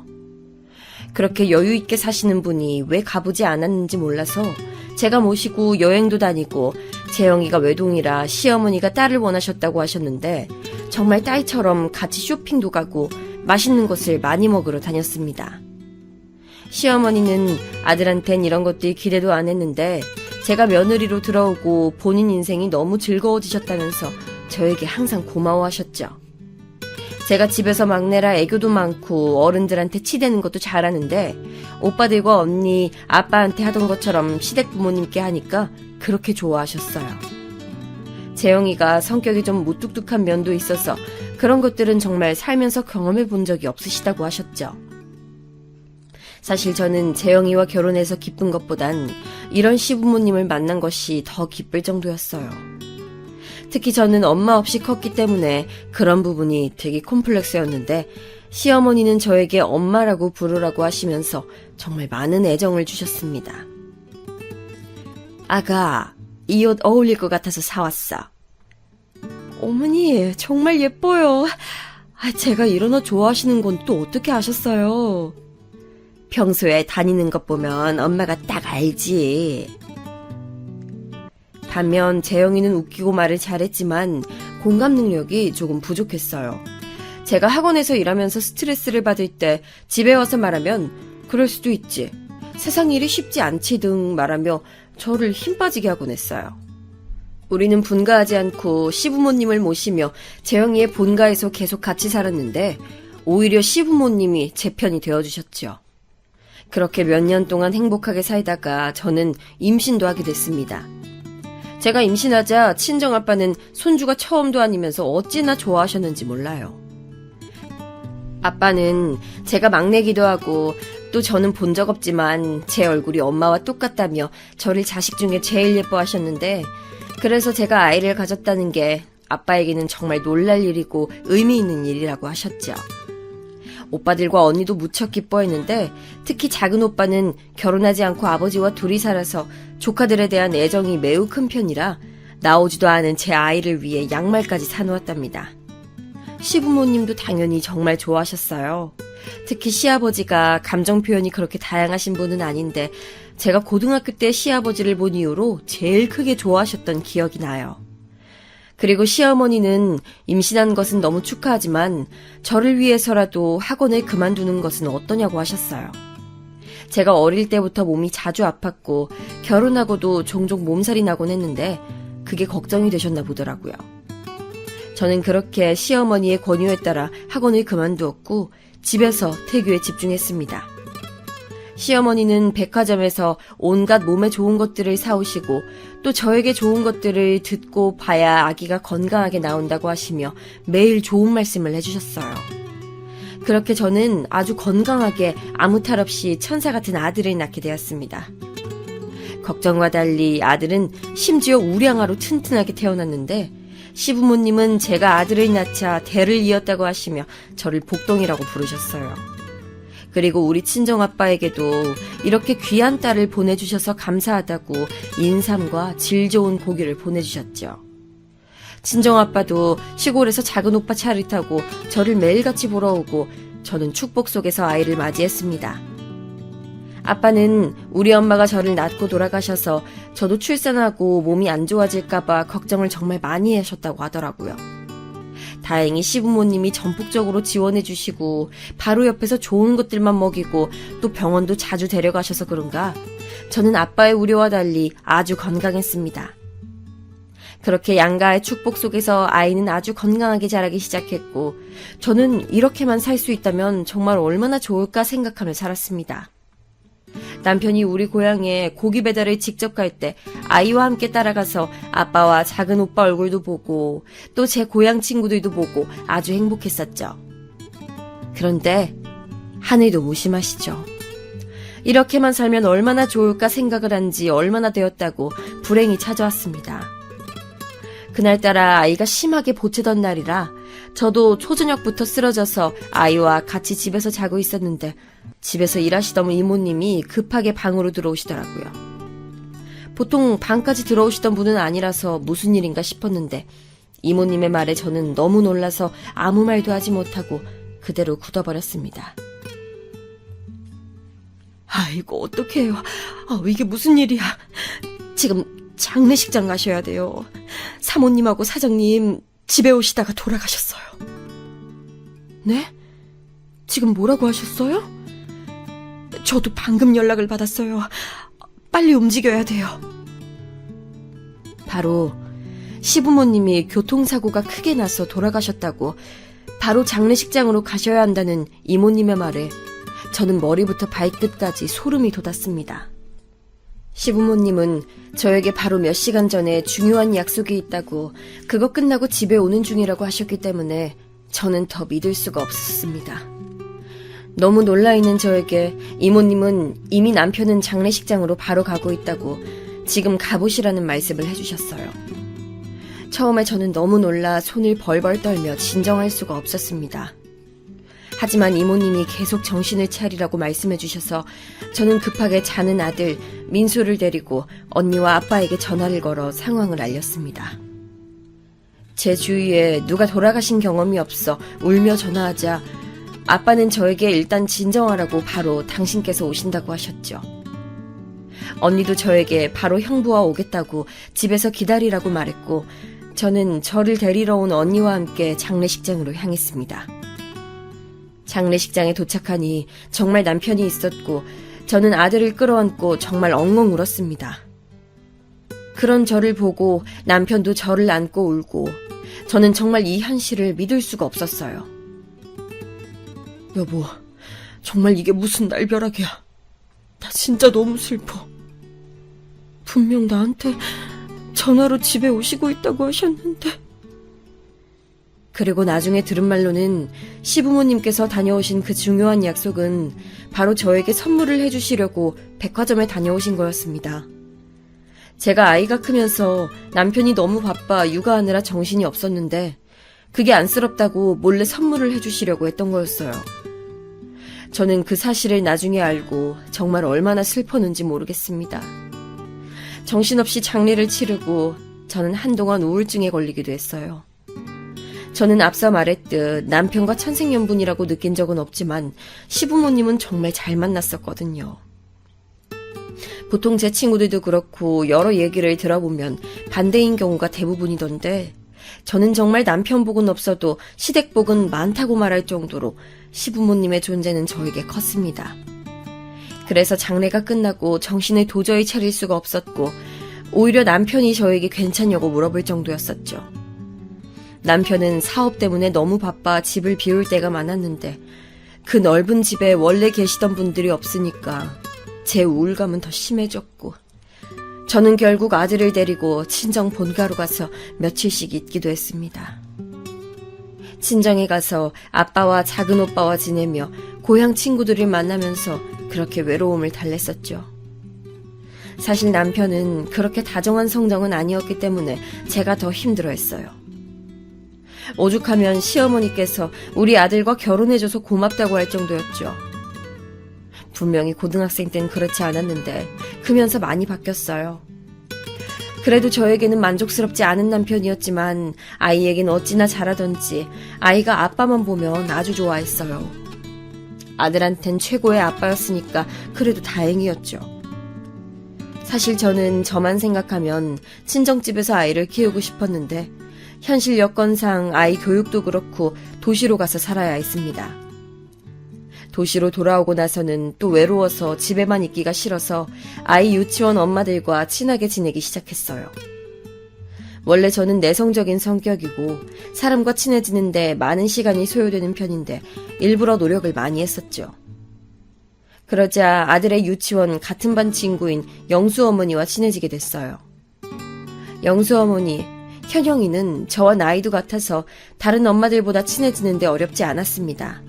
그렇게 여유 있게 사시는 분이 왜 가보지 않았는지 몰라서 제가 모시고 여행도 다니고 재영이가 외동이라 시어머니가 딸을 원하셨다고 하셨는데 정말 딸처럼 같이 쇼핑도 가고 맛있는 것을 많이 먹으러 다녔습니다. 시어머니는 아들한텐 이런 것들 기대도 안 했는데 제가 며느리로 들어오고 본인 인생이 너무 즐거워지셨다면서 저에게 항상 고마워하셨죠. 제가 집에서 막내라 애교도 많고 어른들한테 치대는 것도 잘하는데 오빠들과 언니, 아빠한테 하던 것처럼 시댁 부모님께 하니까 그렇게 좋아하셨어요. 재영이가 성격이 좀 무뚝뚝한 면도 있어서 그런 것들은 정말 살면서 경험해 본 적이 없으시다고 하셨죠. 사실 저는 재영이와 결혼해서 기쁜 것보단 이런 시부모님을 만난 것이 더 기쁠 정도였어요. 특히 저는 엄마 없이 컸기 때문에 그런 부분이 되게 콤플렉스였는데 시어머니는 저에게 엄마라고 부르라고 하시면서 정말 많은 애정을 주셨습니다. 아가, 이 옷 어울릴 것 같아서 사왔어. 어머니, 정말 예뻐요. 제가 이런 옷 좋아하시는 건 또 어떻게 아셨어요? 평소에 다니는 것 보면 엄마가 딱 알지. 반면 재영이는 웃기고 말을 잘했지만 공감 능력이 조금 부족했어요. 제가 학원에서 일하면서 스트레스를 받을 때 집에 와서 말하면 그럴 수도 있지. 세상 일이 쉽지 않지 등 말하며 저를 힘 빠지게 하곤 했어요. 우리는 분가하지 않고 시부모님을 모시며 재영이의 본가에서 계속 같이 살았는데 오히려 시부모님이 제 편이 되어주셨죠. 그렇게 몇 년 동안 행복하게 살다가 저는 임신도 하게 됐습니다. 제가 임신하자 친정아빠는 손주가 처음도 아니면서 어찌나 좋아하셨는지 몰라요. 아빠는 제가 막내기도 하고 또 저는 본 적 없지만 제 얼굴이 엄마와 똑같다며 저를 자식 중에 제일 예뻐하셨는데 그래서 제가 아이를 가졌다는 게 아빠에게는 정말 놀랄 일이고 의미 있는 일이라고 하셨죠. 오빠들과 언니도 무척 기뻐했는데 특히 작은 오빠는 결혼하지 않고 아버지와 둘이 살아서 조카들에 대한 애정이 매우 큰 편이라 나오지도 않은 제 아이를 위해 양말까지 사놓았답니다. 시부모님도 당연히 정말 좋아하셨어요. 특히 시아버지가 감정 표현이 그렇게 다양하신 분은 아닌데 제가 고등학교 때 시아버지를 본 이후로 제일 크게 좋아하셨던 기억이 나요. 그리고 시어머니는 임신한 것은 너무 축하하지만 저를 위해서라도 학원을 그만두는 것은 어떠냐고 하셨어요. 제가 어릴 때부터 몸이 자주 아팠고 결혼하고도 종종 몸살이 나곤 했는데 그게 걱정이 되셨나 보더라고요. 저는 그렇게 시어머니의 권유에 따라 학원을 그만두었고 집에서 태교에 집중했습니다. 시어머니는 백화점에서 온갖 몸에 좋은 것들을 사오시고 또 저에게 좋은 것들을 듣고 봐야 아기가 건강하게 나온다고 하시며 매일 좋은 말씀을 해주셨어요. 그렇게 저는 아주 건강하게 아무 탈 없이 천사 같은 아들을 낳게 되었습니다. 걱정과 달리 아들은 심지어 우량아로 튼튼하게 태어났는데 시부모님은 제가 아들을 낳자 대를 이었다고 하시며 저를 복동이라고 부르셨어요. 그리고 우리 친정아빠에게도 이렇게 귀한 딸을 보내주셔서 감사하다고 인삼과 질 좋은 고기를 보내주셨죠. 친정아빠도 시골에서 작은 오빠 차를 타고 저를 매일같이 보러 오고 저는 축복 속에서 아이를 맞이했습니다. 아빠는 우리 엄마가 저를 낳고 돌아가셔서 저도 출산하고 몸이 안 좋아질까봐 걱정을 정말 많이 하셨다고 하더라고요. 다행히 시부모님이 전폭적으로 지원해 주시고 바로 옆에서 좋은 것들만 먹이고 또 병원도 자주 데려가셔서 그런가 저는 아빠의 우려와 달리 아주 건강했습니다. 그렇게 양가의 축복 속에서 아이는 아주 건강하게 자라기 시작했고 저는 이렇게만 살 수 있다면 정말 얼마나 좋을까 생각하며 살았습니다. 남편이 우리 고향에 고기 배달을 직접 갈 때 아이와 함께 따라가서 아빠와 작은 오빠 얼굴도 보고 또 제 고향 친구들도 보고 아주 행복했었죠. 그런데 하늘도 무심하시죠. 이렇게만 살면 얼마나 좋을까 생각을 한 지 얼마나 되었다고 불행이 찾아왔습니다. 그날따라 아이가 심하게 보채던 날이라 저도 초저녁부터 쓰러져서 아이와 같이 집에서 자고 있었는데 집에서 일하시던 이모님이 급하게 방으로 들어오시더라고요. 보통 방까지 들어오시던 분은 아니라서 무슨 일인가 싶었는데 이모님의 말에 저는 너무 놀라서 아무 말도 하지 못하고 그대로 굳어버렸습니다. 아이고 어떡해요. 이게 무슨 일이야. 지금 장례식장 가셔야 돼요. 사모님하고 사장님 집에 오시다가 돌아가셨어요. 네? 지금 뭐라고 하셨어요? 저도 방금 연락을 받았어요. 빨리 움직여야 돼요. 바로 시부모님이 교통사고가 크게 나서 돌아가셨다고 바로 장례식장으로 가셔야 한다는 이모님의 말에 저는 머리부터 발끝까지 소름이 돋았습니다. 시부모님은 저에게 바로 몇 시간 전에 중요한 약속이 있다고 그거 끝나고 집에 오는 중이라고 하셨기 때문에 저는 더 믿을 수가 없었습니다. 너무 놀라있는 저에게 이모님은 이미 남편은 장례식장으로 바로 가고 있다고 지금 가보시라는 말씀을 해주셨어요. 처음에 저는 너무 놀라 손을 벌벌 떨며 진정할 수가 없었습니다. 하지만 이모님이 계속 정신을 차리라고 말씀해 주셔서 저는 급하게 자는 아들 민수를 데리고 언니와 아빠에게 전화를 걸어 상황을 알렸습니다. 제 주위에 누가 돌아가신 경험이 없어 울며 전화하자 아빠는 저에게 일단 진정하라고 바로 당신께서 오신다고 하셨죠. 언니도 저에게 바로 형부와 오겠다고 집에서 기다리라고 말했고 저는 저를 데리러 온 언니와 함께 장례식장으로 향했습니다. 장례식장에 도착하니 정말 남편이 있었고 저는 아들을 끌어안고 정말 엉엉 울었습니다. 그런 저를 보고 남편도 저를 안고 울고 저는 정말 이 현실을 믿을 수가 없었어요. 여보, 정말 이게 무슨 날벼락이야. 나 진짜 너무 슬퍼. 분명 나한테 전화로 집에 오시고 있다고 하셨는데. 그리고 나중에 들은 말로는 시부모님께서 다녀오신 그 중요한 약속은 바로 저에게 선물을 해주시려고 백화점에 다녀오신 거였습니다. 제가 아이가 크면서 남편이 너무 바빠 육아하느라 정신이 없었는데 그게 안쓰럽다고 몰래 선물을 해주시려고 했던 거였어요. 저는 그 사실을 나중에 알고 정말 얼마나 슬펐는지 모르겠습니다. 정신없이 장례를 치르고 저는 한동안 우울증에 걸리기도 했어요. 저는 앞서 말했듯 남편과 천생연분이라고 느낀 적은 없지만 시부모님은 정말 잘 만났었거든요. 보통 제 친구들도 그렇고 여러 얘기를 들어보면 반대인 경우가 대부분이던데 저는 정말 남편 복은 없어도 시댁 복은 많다고 말할 정도로 시부모님의 존재는 저에게 컸습니다. 그래서 장례가 끝나고 정신을 도저히 차릴 수가 없었고 오히려 남편이 저에게 괜찮냐고 물어볼 정도였었죠. 남편은 사업 때문에 너무 바빠 집을 비울 때가 많았는데 그 넓은 집에 원래 계시던 분들이 없으니까 제 우울감은 더 심해졌고 저는 결국 아들을 데리고 친정 본가로 가서 며칠씩 있기도 했습니다. 친정에 가서 아빠와 작은 오빠와 지내며 고향 친구들을 만나면서 그렇게 외로움을 달랬었죠. 사실 남편은 그렇게 다정한 성정은 아니었기 때문에 제가 더 힘들어했어요. 오죽하면 시어머니께서 우리 아들과 결혼해줘서 고맙다고 할 정도였죠. 분명히 고등학생 땐 그렇지 않았는데 크면서 많이 바뀌었어요. 그래도 저에게는 만족스럽지 않은 남편이었지만 아이에겐 어찌나 잘하던지 아이가 아빠만 보면 아주 좋아했어요. 아들한텐 최고의 아빠였으니까 그래도 다행이었죠. 사실 저는 저만 생각하면 친정집에서 아이를 키우고 싶었는데 현실 여건상 아이 교육도 그렇고 도시로 가서 살아야 했습니다. 도시로 돌아오고 나서는 또 외로워서 집에만 있기가 싫어서 아이 유치원 엄마들과 친하게 지내기 시작했어요. 원래 저는 내성적인 성격이고 사람과 친해지는데 많은 시간이 소요되는 편인데 일부러 노력을 많이 했었죠. 그러자 아들의 유치원 같은 반 친구인 영수 어머니와 친해지게 됐어요. 영수 어머니, 현영이는 저와 나이도 같아서 다른 엄마들보다 친해지는데 어렵지 않았습니다.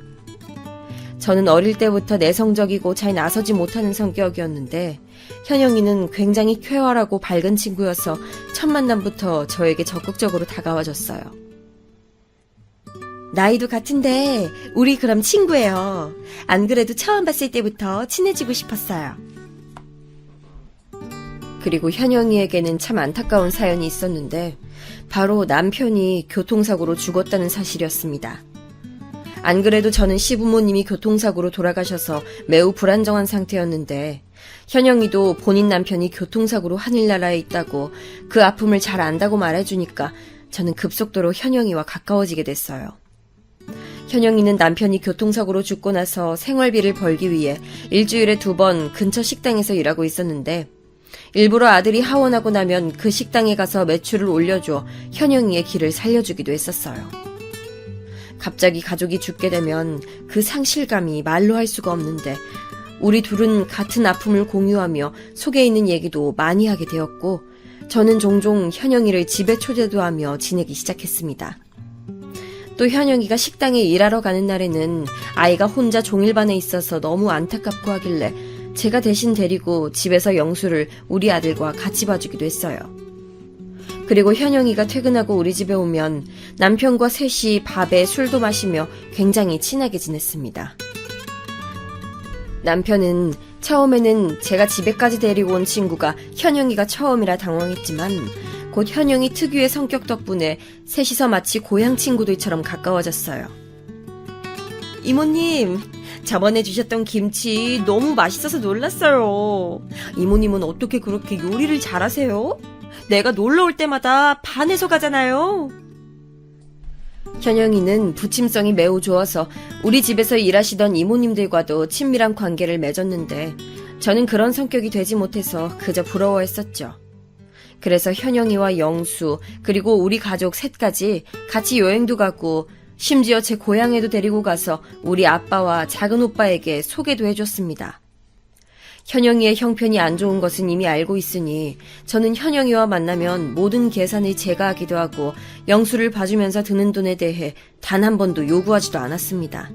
저는 어릴 때부터 내성적이고 잘 나서지 못하는 성격이었는데 현영이는 굉장히 쾌활하고 밝은 친구여서 첫 만남부터 저에게 적극적으로 다가와줬어요. 나이도 같은데 우리 그럼 친구예요. 안 그래도 처음 봤을 때부터 친해지고 싶었어요. 그리고 현영이에게는 참 안타까운 사연이 있었는데 바로 남편이 교통사고로 죽었다는 사실이었습니다. 안 그래도 저는 시부모님이 교통사고로 돌아가셔서 매우 불안정한 상태였는데 현영이도 본인 남편이 교통사고로 하늘나라에 있다고 그 아픔을 잘 안다고 말해주니까 저는 급속도로 현영이와 가까워지게 됐어요. 현영이는 남편이 교통사고로 죽고 나서 생활비를 벌기 위해 일주일에 2번 근처 식당에서 일하고 있었는데 일부러 아들이 하원하고 나면 그 식당에 가서 매출을 올려줘 현영이의 길을 살려주기도 했었어요. 갑자기 가족이 죽게 되면 그 상실감이 말로 할 수가 없는데 우리 둘은 같은 아픔을 공유하며 속에 있는 얘기도 많이 하게 되었고 저는 종종 현영이를 집에 초대도 하며 지내기 시작했습니다. 또 현영이가 식당에 일하러 가는 날에는 아이가 혼자 종일반에 있어서 너무 안타깝고 하길래 제가 대신 데리고 집에서 영수를 우리 아들과 같이 봐주기도 했어요. 그리고 현영이가 퇴근하고 우리 집에 오면 남편과 셋이 밥에 술도 마시며 굉장히 친하게 지냈습니다. 남편은 처음에는 제가 집에까지 데리고 온 친구가 현영이가 처음이라 당황했지만 곧 현영이 특유의 성격 덕분에 셋이서 마치 고향 친구들처럼 가까워졌어요. 이모님, 저번에 주셨던 김치 너무 맛있어서 놀랐어요. 이모님은 어떻게 그렇게 요리를 잘하세요? 내가 놀러 올 때마다 반해서 가잖아요. 현영이는 부침성이 매우 좋아서 우리 집에서 일하시던 이모님들과도 친밀한 관계를 맺었는데 저는 그런 성격이 되지 못해서 그저 부러워했었죠. 그래서 현영이와 영수 그리고 우리 가족 셋까지 같이 여행도 가고 심지어 제 고향에도 데리고 가서 우리 아빠와 작은 오빠에게 소개도 해줬습니다. 현영이의 형편이 안 좋은 것은 이미 알고 있으니 저는 현영이와 만나면 모든 계산을 제가 하기도 하고 영수를 봐주면서 드는 돈에 대해 단 한 번도 요구하지도 않았습니다.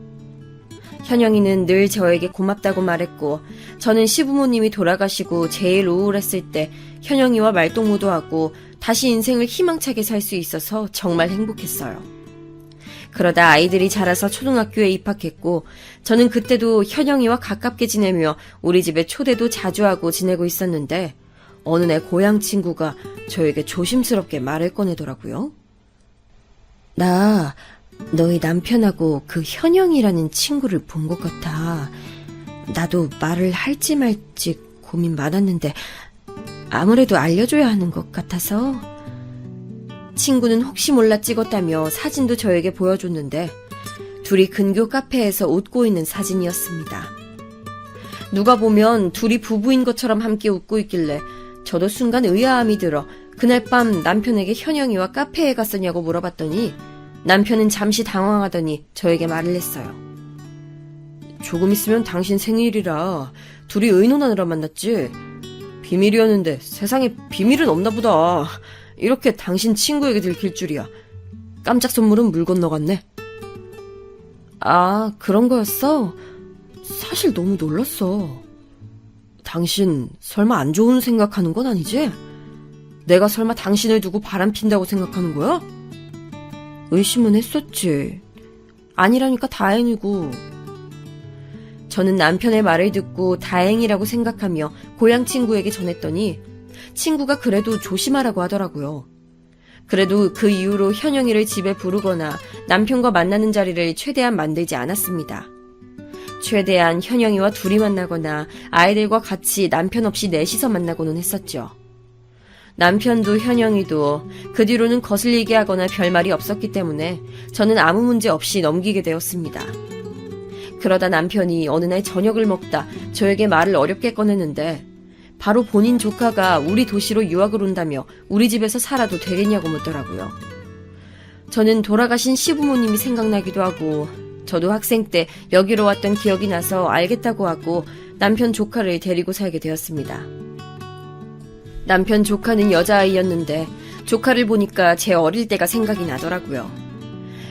현영이는 늘 저에게 고맙다고 말했고 저는 시부모님이 돌아가시고 제일 우울했을 때 현영이와 말동무도 하고 다시 인생을 희망차게 살 수 있어서 정말 행복했어요. 그러다 아이들이 자라서 초등학교에 입학했고 저는 그때도 현영이와 가깝게 지내며 우리 집에 초대도 자주 하고 지내고 있었는데 어느 날 고향 친구가 저에게 조심스럽게 말을 꺼내더라고요. 나 너희 남편하고 그 현영이라는 친구를 본 것 같아. 나도 말을 할지 말지 고민 많았는데 아무래도 알려줘야 하는 것 같아서. 친구는 혹시 몰라 찍었다며 사진도 저에게 보여줬는데 둘이 근교 카페에서 웃고 있는 사진이었습니다. 누가 보면 둘이 부부인 것처럼 함께 웃고 있길래 저도 순간 의아함이 들어 그날 밤 남편에게 현영이와 카페에 갔었냐고 물어봤더니 남편은 잠시 당황하더니 저에게 말을 했어요. 조금 있으면 당신 생일이라 둘이 의논하느라 만났지. 비밀이었는데 세상에 비밀은 없나 보다. 이렇게 당신 친구에게 들킬 줄이야. 깜짝 선물은 물 건너갔네. 아, 그런 거였어? 사실 너무 놀랐어. 당신 설마 안 좋은 생각하는 건 아니지? 내가 설마 당신을 두고 바람핀다고 생각하는 거야? 의심은 했었지. 아니라니까 다행이고. 저는 남편의 말을 듣고 다행이라고 생각하며 고향 친구에게 전했더니 친구가 그래도 조심하라고 하더라고요. 그래도 그 이후로 현영이를 집에 부르거나 남편과 만나는 자리를 최대한 만들지 않았습니다. 최대한 현영이와 둘이 만나거나 아이들과 같이 남편 없이 넷이서 만나고는 했었죠. 남편도 현영이도 그 뒤로는 거슬리게 하거나 별말이 없었기 때문에 저는 아무 문제 없이 넘기게 되었습니다. 그러다 남편이 어느 날 저녁을 먹다 저에게 말을 어렵게 꺼냈는데 바로 본인 조카가 우리 도시로 유학을 온다며 우리 집에서 살아도 되겠냐고 묻더라고요. 저는 돌아가신 시부모님이 생각나기도 하고 저도 학생 때 여기로 왔던 기억이 나서 알겠다고 하고 남편 조카를 데리고 살게 되었습니다. 남편 조카는 여자아이였는데 조카를 보니까 제 어릴 때가 생각이 나더라고요.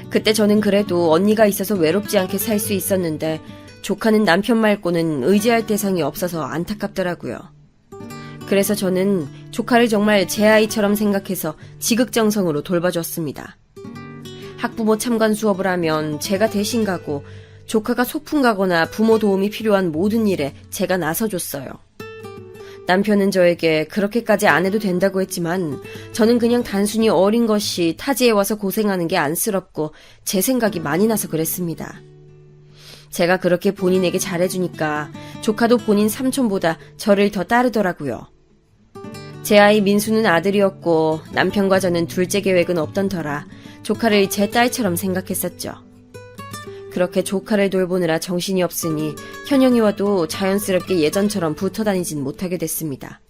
그때 저는 그래도 언니가 있어서 외롭지 않게 살 수 있었는데 조카는 남편 말고는 의지할 대상이 없어서 안타깝더라고요. 그래서 저는 조카를 정말 제 아이처럼 생각해서 지극정성으로 돌봐줬습니다. 학부모 참관 수업을 하면 제가 대신 가고 조카가 소풍 가거나 부모 도움이 필요한 모든 일에 제가 나서줬어요. 남편은 저에게 그렇게까지 안 해도 된다고 했지만 저는 그냥 단순히 어린 것이 타지에 와서 고생하는 게 안쓰럽고 제 생각이 많이 나서 그랬습니다. 제가 그렇게 본인에게 잘해주니까 조카도 본인 삼촌보다 저를 더 따르더라고요. 제 아이 민수는 아들이었고 남편과 저는 둘째 계획은 없던 터라 조카를 제 딸처럼 생각했었죠. 그렇게 조카를 돌보느라 정신이 없으니 현영이와도 자연스럽게 예전처럼 붙어 다니진 못하게 됐습니다.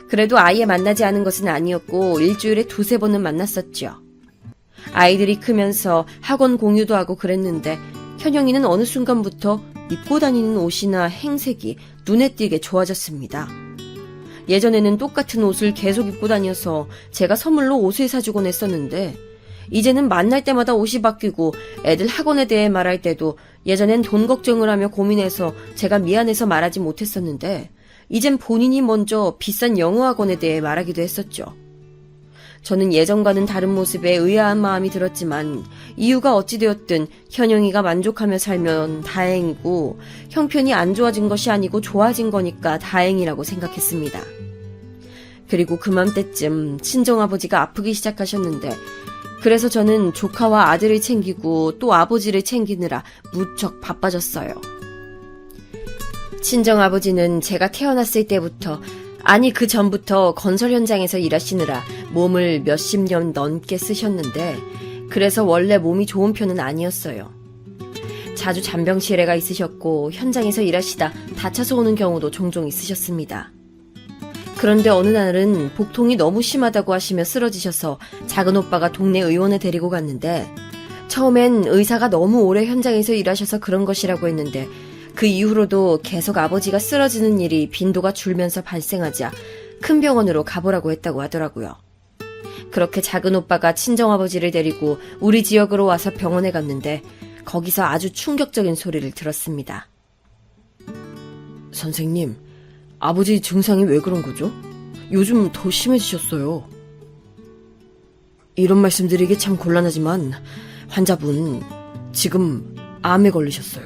그래도 아예 만나지 않은 것은 아니었고 일주일에 2-3번은 만났었죠. 아이들이 크면서 학원 공유도 하고 그랬는데 현영이는 어느 순간부터 입고 다니는 옷이나 행색이 눈에 띄게 좋아졌습니다. 예전에는 똑같은 옷을 계속 입고 다녀서 제가 선물로 옷을 사주곤 했었는데 이제는 만날 때마다 옷이 바뀌고 애들 학원에 대해 말할 때도 예전엔 돈 걱정을 하며 고민해서 제가 미안해서 말하지 못했었는데 이젠 본인이 먼저 비싼 영어 학원에 대해 말하기도 했었죠. 저는 예전과는 다른 모습에 의아한 마음이 들었지만 이유가 어찌되었든 현영이가 만족하며 살면 다행이고 형편이 안 좋아진 것이 아니고 좋아진 거니까 다행이라고 생각했습니다. 그리고 그맘때쯤 친정아버지가 아프기 시작하셨는데 그래서 저는 조카와 아들을 챙기고 또 아버지를 챙기느라 무척 바빠졌어요. 친정아버지는 제가 태어났을 때부터 아니 그 전부터 건설 현장에서 일하시느라 몸을 몇십 년 넘게 쓰셨는데 그래서 원래 몸이 좋은 편은 아니었어요. 자주 잔병치레가 있으셨고 현장에서 일하시다 다쳐서 오는 경우도 종종 있으셨습니다. 그런데 어느 날은 복통이 너무 심하다고 하시며 쓰러지셔서 작은 오빠가 동네 의원에 데리고 갔는데 처음엔 의사가 너무 오래 현장에서 일하셔서 그런 것이라고 했는데 그 이후로도 계속 아버지가 쓰러지는 일이 빈도가 줄면서 발생하자 큰 병원으로 가보라고 했다고 하더라고요. 그렇게 작은 오빠가 친정아버지를 데리고 우리 지역으로 와서 병원에 갔는데 거기서 아주 충격적인 소리를 들었습니다. 선생님, 아버지 증상이 왜 그런 거죠? 요즘 더 심해지셨어요. 이런 말씀드리기 참 곤란하지만 환자분 지금 암에 걸리셨어요.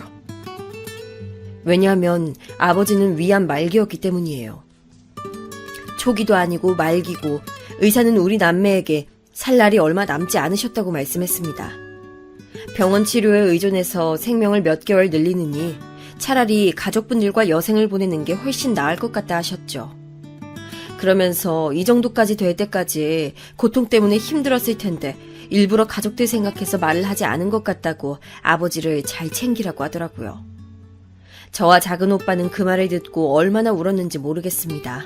왜냐하면 아버지는 위암 말기였기 때문이에요. 초기도 아니고 말기고 의사는 우리 남매에게 살 날이 얼마 남지 않으셨다고 말씀했습니다. 병원 치료에 의존해서 생명을 몇 개월 늘리느니 차라리 가족분들과 여생을 보내는 게 훨씬 나을 것 같다 하셨죠. 그러면서 이 정도까지 될 때까지 고통 때문에 힘들었을 텐데 일부러 가족들 생각해서 말을 하지 않은 것 같다고 아버지를 잘 챙기라고 하더라고요. 저와 작은 오빠는 그 말을 듣고 얼마나 울었는지 모르겠습니다.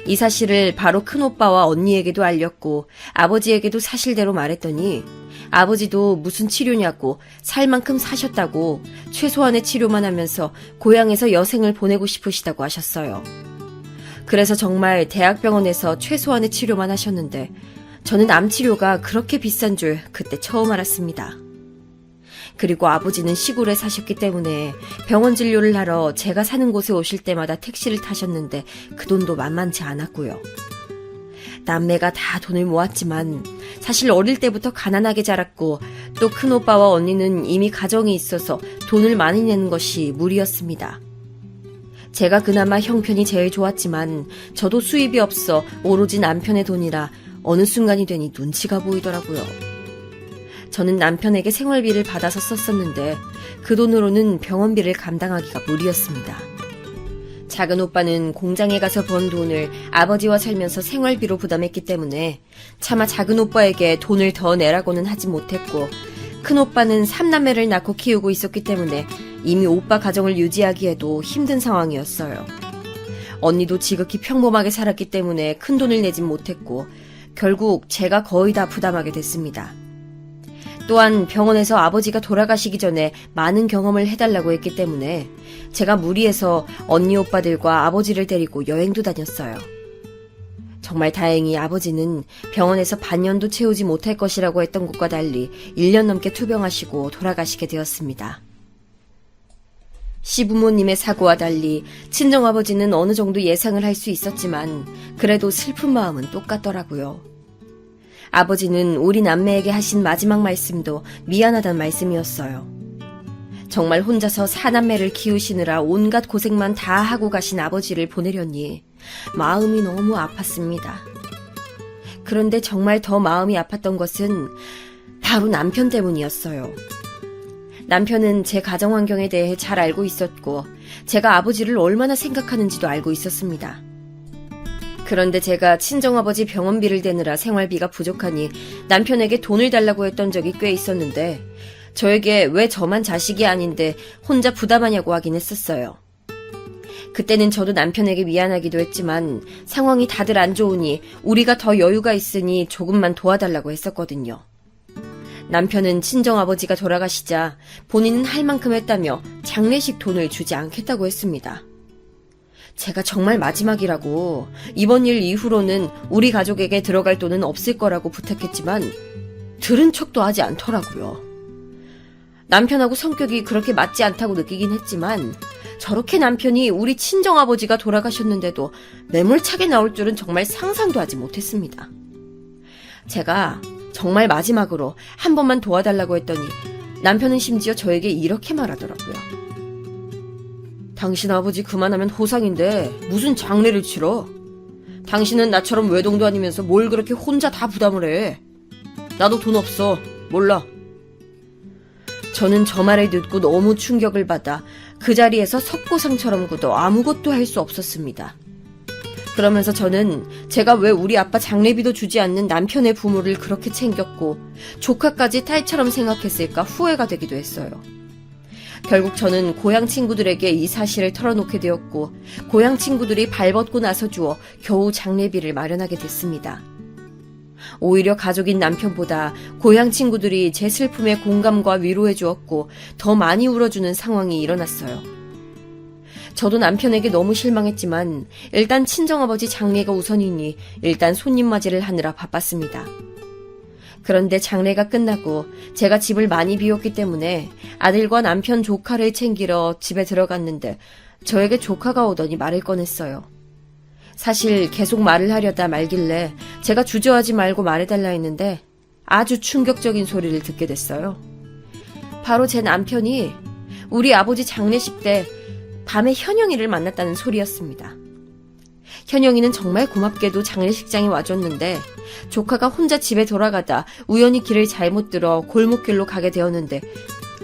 이 사실을 바로 큰 오빠와 언니에게도 알렸고 아버지에게도 사실대로 말했더니 아버지도 무슨 치료냐고 살 만큼 사셨다고 최소한의 치료만 하면서 고향에서 여생을 보내고 싶으시다고 하셨어요. 그래서 정말 대학병원에서 최소한의 치료만 하셨는데 저는 암 치료가 그렇게 비싼 줄 그때 처음 알았습니다. 그리고 아버지는 시골에 사셨기 때문에 병원 진료를 하러 제가 사는 곳에 오실 때마다 택시를 타셨는데 그 돈도 만만치 않았고요. 남매가 다 돈을 모았지만 사실 어릴 때부터 가난하게 자랐고 또 큰오빠와 언니는 이미 가정이 있어서 돈을 많이 내는 것이 무리였습니다. 제가 그나마 형편이 제일 좋았지만 저도 수입이 없어 오로지 남편의 돈이라 어느 순간이 되니 눈치가 보이더라고요. 저는 남편에게 생활비를 받아서 썼었는데 그 돈으로는 병원비를 감당하기가 무리였습니다. 작은 오빠는 공장에 가서 번 돈을 아버지와 살면서 생활비로 부담했기 때문에 차마 작은 오빠에게 돈을 더 내라고는 하지 못했고 큰 오빠는 3남매를 낳고 키우고 있었기 때문에 이미 오빠 가정을 유지하기에도 힘든 상황이었어요. 언니도 지극히 평범하게 살았기 때문에 큰 돈을 내진 못했고 결국 제가 거의 다 부담하게 됐습니다. 또한 병원에서 아버지가 돌아가시기 전에 많은 경험을 해달라고 했기 때문에 제가 무리해서 언니 오빠들과 아버지를 데리고 여행도 다녔어요. 정말 다행히 아버지는 병원에서 반년도 채우지 못할 것이라고 했던 것과 달리 1년 넘게 투병하시고 돌아가시게 되었습니다. 시부모님의 사고와 달리 친정아버지는 어느 정도 예상을 할 수 있었지만 그래도 슬픈 마음은 똑같더라고요. 아버지는 우리 남매에게 하신 마지막 말씀도 미안하단 말씀이었어요. 정말 혼자서 4남매를 키우시느라 온갖 고생만 다 하고 가신 아버지를 보내려니 마음이 너무 아팠습니다. 그런데 정말 더 마음이 아팠던 것은 바로 남편 때문이었어요. 남편은 제 가정 환경에 대해 잘 알고 있었고 제가 아버지를 얼마나 생각하는지도 알고 있었습니다. 그런데 제가 친정아버지 병원비를 대느라 생활비가 부족하니 남편에게 돈을 달라고 했던 적이 꽤 있었는데 저에게 왜 저만 자식이 아닌데 혼자 부담하냐고 하긴 했었어요. 그때는 저도 남편에게 미안하기도 했지만 상황이 다들 안 좋으니 우리가 더 여유가 있으니 조금만 도와달라고 했었거든요. 남편은 친정아버지가 돌아가시자 본인은 할 만큼 했다며 장례식 돈을 주지 않겠다고 했습니다. 제가 정말 마지막이라고 이번 일 이후로는 우리 가족에게 들어갈 돈은 없을 거라고 부탁했지만 들은 척도 하지 않더라고요. 남편하고 성격이 그렇게 맞지 않다고 느끼긴 했지만 저렇게 남편이 우리 친정아버지가 돌아가셨는데도 매몰차게 나올 줄은 정말 상상도 하지 못했습니다. 제가 정말 마지막으로 한 번만 도와달라고 했더니 남편은 심지어 저에게 이렇게 말하더라고요. 당신 아버지 그만하면 호상인데 무슨 장례를 치러? 당신은 나처럼 외동도 아니면서 뭘 그렇게 혼자 다 부담을 해? 나도 돈 없어. 몰라. 저는 저 말을 듣고 너무 충격을 받아 그 자리에서 석고상처럼 굳어 아무것도 할 수 없었습니다. 그러면서 저는 제가 왜 우리 아빠 장례비도 주지 않는 남편의 부모를 그렇게 챙겼고 조카까지 딸처럼 생각했을까 후회가 되기도 했어요. 결국 저는 고향 친구들에게 이 사실을 털어놓게 되었고 고향 친구들이 발벗고 나서주어 겨우 장례비를 마련하게 됐습니다. 오히려 가족인 남편보다 고향 친구들이 제 슬픔에 공감과 위로해 주었고 더 많이 울어주는 상황이 일어났어요. 저도 남편에게 너무 실망했지만 일단 친정아버지 장례가 우선이니 일단 손님 맞이를 하느라 바빴습니다. 그런데 장례가 끝나고 제가 집을 많이 비웠기 때문에 아들과 남편 조카를 챙기러 집에 들어갔는데 저에게 조카가 오더니 말을 꺼냈어요. 사실 계속 말을 하려다 말길래 제가 주저하지 말고 말해달라 했는데 아주 충격적인 소리를 듣게 됐어요. 바로 제 남편이 우리 아버지 장례식 때 밤에 현영이를 만났다는 소리였습니다. 현영이는 정말 고맙게도 장례식장에 와줬는데 조카가 혼자 집에 돌아가다 우연히 길을 잘못 들어 골목길로 가게 되었는데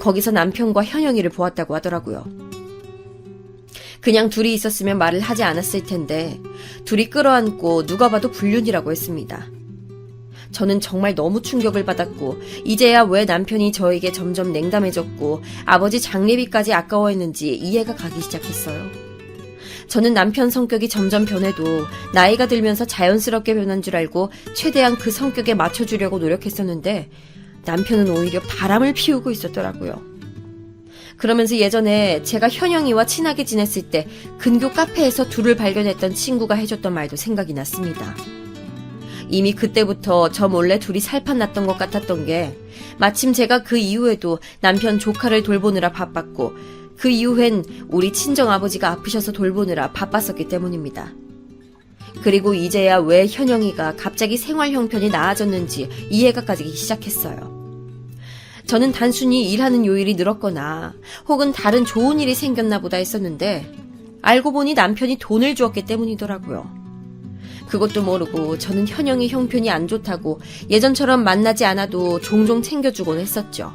거기서 남편과 현영이를 보았다고 하더라고요. 그냥 둘이 있었으면 말을 하지 않았을 텐데 둘이 끌어안고 누가 봐도 불륜이라고 했습니다. 저는 정말 너무 충격을 받았고 이제야 왜 남편이 저에게 점점 냉담해졌고 아버지 장례비까지 아까워했는지 이해가 가기 시작했어요. 저는 남편 성격이 점점 변해도 나이가 들면서 자연스럽게 변한 줄 알고 최대한 그 성격에 맞춰주려고 노력했었는데 남편은 오히려 바람을 피우고 있었더라고요. 그러면서 예전에 제가 현영이와 친하게 지냈을 때 근교 카페에서 둘을 발견했던 친구가 해줬던 말도 생각이 났습니다. 이미 그때부터 저 몰래 둘이 살판 났던 것 같았던 게 마침 제가 그 이후에도 남편 조카를 돌보느라 바빴고 그 이후엔 우리 친정아버지가 아프셔서 돌보느라 바빴었기 때문입니다. 그리고 이제야 왜 현영이가 갑자기 생활 형편이 나아졌는지 이해가 가기 시작했어요. 저는 단순히 일하는 요일이 늘었거나 혹은 다른 좋은 일이 생겼나 보다 했었는데 알고 보니 남편이 돈을 주었기 때문이더라고요. 그것도 모르고 저는 현영이 형편이 안 좋다고 예전처럼 만나지 않아도 종종 챙겨주곤 했었죠.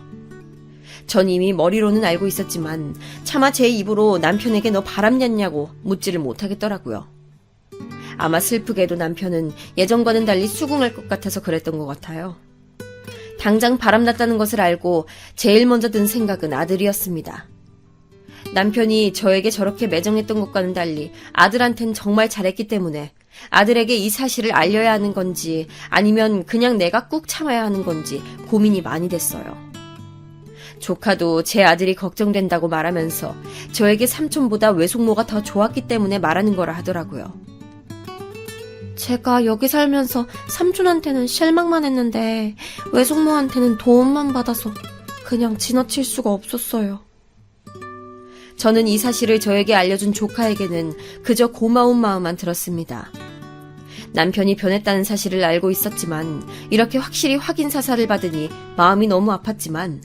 전 이미 머리로는 알고 있었지만 차마 제 입으로 남편에게 너 바람났냐고 묻지를 못하겠더라고요. 아마 슬프게도 남편은 예전과는 달리 수긍할 것 같아서 그랬던 것 같아요. 당장 바람났다는 것을 알고 제일 먼저 든 생각은 아들이었습니다. 남편이 저에게 저렇게 매정했던 것과는 달리 아들한텐 정말 잘했기 때문에 아들에게 이 사실을 알려야 하는 건지 아니면 그냥 내가 꾹 참아야 하는 건지 고민이 많이 됐어요. 조카도 제 아들이 걱정된다고 말하면서 저에게 삼촌보다 외숙모가 더 좋았기 때문에 말하는 거라 하더라고요. 제가 여기 살면서 삼촌한테는 실망만 했는데 외숙모한테는 도움만 받아서 그냥 지나칠 수가 없었어요. 저는 이 사실을 저에게 알려준 조카에게는 그저 고마운 마음만 들었습니다. 남편이 변했다는 사실을 알고 있었지만 이렇게 확실히 확인 사살을 받으니 마음이 너무 아팠지만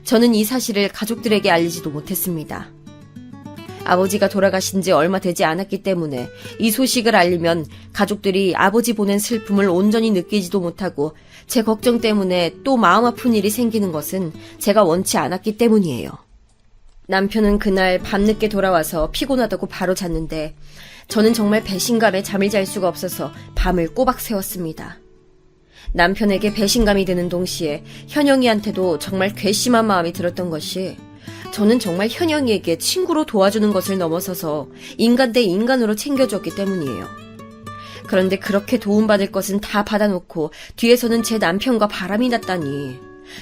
저는 이 사실을 가족들에게 알리지도 못했습니다. 아버지가 돌아가신 지 얼마 되지 않았기 때문에 이 소식을 알리면 가족들이 아버지 보낸 슬픔을 온전히 느끼지도 못하고 제 걱정 때문에 또 마음 아픈 일이 생기는 것은 제가 원치 않았기 때문이에요. 남편은 그날 밤늦게 돌아와서 피곤하다고 바로 잤는데 저는 정말 배신감에 잠을 잘 수가 없어서 밤을 꼬박 새웠습니다. 남편에게 배신감이 드는 동시에 현영이한테도 정말 괘씸한 마음이 들었던 것이 저는 정말 현영이에게 친구로 도와주는 것을 넘어서서 인간 대 인간으로 챙겨줬기 때문이에요. 그런데 그렇게 도움받을 것은 다 받아놓고 뒤에서는 제 남편과 바람이 났다니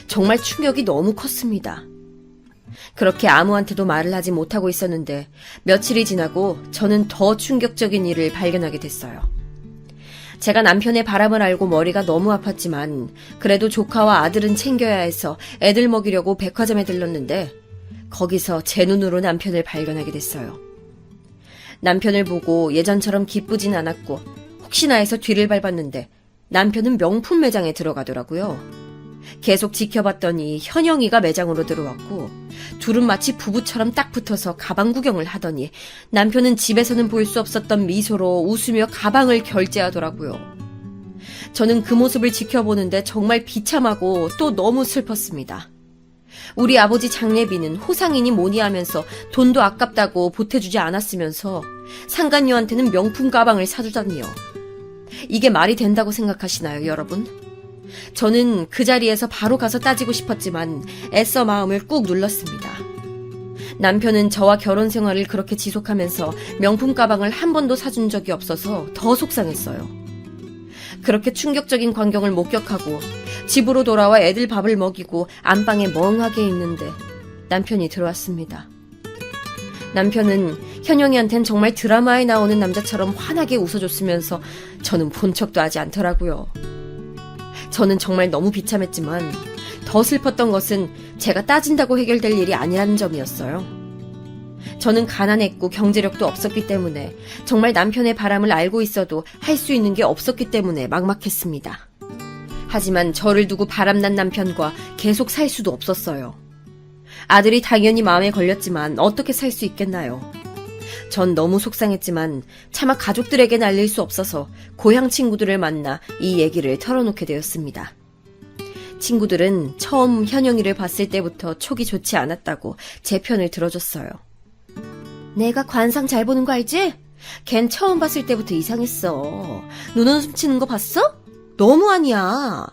정말 충격이 너무 컸습니다. 그렇게 아무한테도 말을 하지 못하고 있었는데 며칠이 지나고 저는 더 충격적인 일을 발견하게 됐어요. 제가 남편의 바람을 알고 머리가 너무 아팠지만 그래도 조카와 아들은 챙겨야 해서 애들 먹이려고 백화점에 들렀는데 거기서 제 눈으로 남편을 발견하게 됐어요. 남편을 보고 예전처럼 기쁘진 않았고 혹시나 해서 뒤를 밟았는데 남편은 명품 매장에 들어가더라고요. 계속 지켜봤더니 현영이가 매장으로 들어왔고 둘은 마치 부부처럼 딱 붙어서 가방 구경을 하더니 남편은 집에서는 볼 수 없었던 미소로 웃으며 가방을 결제하더라고요. 저는 그 모습을 지켜보는데 정말 비참하고 또 너무 슬펐습니다. 우리 아버지 장례비는 호상이니 뭐니 하면서 돈도 아깝다고 보태주지 않았으면서 상간녀한테는 명품 가방을 사주다니요. 이게 말이 된다고 생각하시나요, 여러분? 저는 그 자리에서 바로 가서 따지고 싶었지만 애써 마음을 꾹 눌렀습니다. 남편은 저와 결혼 생활을 그렇게 지속하면서 명품 가방을 한 번도 사준 적이 없어서 더 속상했어요. 그렇게 충격적인 광경을 목격하고 집으로 돌아와 애들 밥을 먹이고 안방에 멍하게 있는데 남편이 들어왔습니다. 남편은 현영이한텐 정말 드라마에 나오는 남자처럼 환하게 웃어줬으면서 저는 본 척도 하지 않더라고요. 저는 정말 너무 비참했지만 더 슬펐던 것은 제가 따진다고 해결될 일이 아니라는 점이었어요. 저는 가난했고 경제력도 없었기 때문에 정말 남편의 바람을 알고 있어도 할 수 있는 게 없었기 때문에 막막했습니다. 하지만 저를 두고 바람난 남편과 계속 살 수도 없었어요. 아들이 당연히 마음에 걸렸지만 어떻게 살 수 있겠나요? 전 너무 속상했지만 차마 가족들에게 알릴 수 없어서 고향 친구들을 만나 이 얘기를 털어놓게 되었습니다. 친구들은 처음 현영이를 봤을 때부터 촉이 좋지 않았다고 제 편을 들어줬어요. 내가 관상 잘 보는 거 알지? 걘 처음 봤을 때부터 이상했어. 눈웃음 치는 거 봤어? 너무 아니야.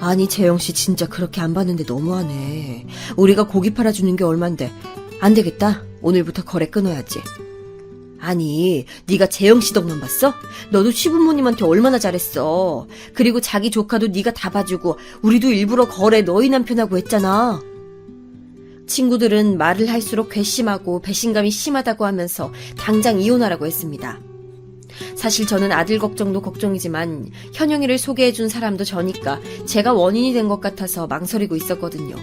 아니 재영씨 진짜 그렇게 안 봤는데 너무하네. 우리가 고기 팔아주는 게 얼만데. 안 되겠다. 오늘부터 거래 끊어야지. 아니 네가 재영씨 덕만 봤어? 너도 시부모님한테 얼마나 잘했어. 그리고 자기 조카도 네가 다 봐주고 우리도 일부러 거래 너희 남편하고 했잖아. 친구들은 말을 할수록 괘씸하고 배신감이 심하다고 하면서 당장 이혼하라고 했습니다. 사실 저는 아들 걱정도 걱정이지만 현영이를 소개해준 사람도 저니까 제가 원인이 된 것 같아서 망설이고 있었거든요.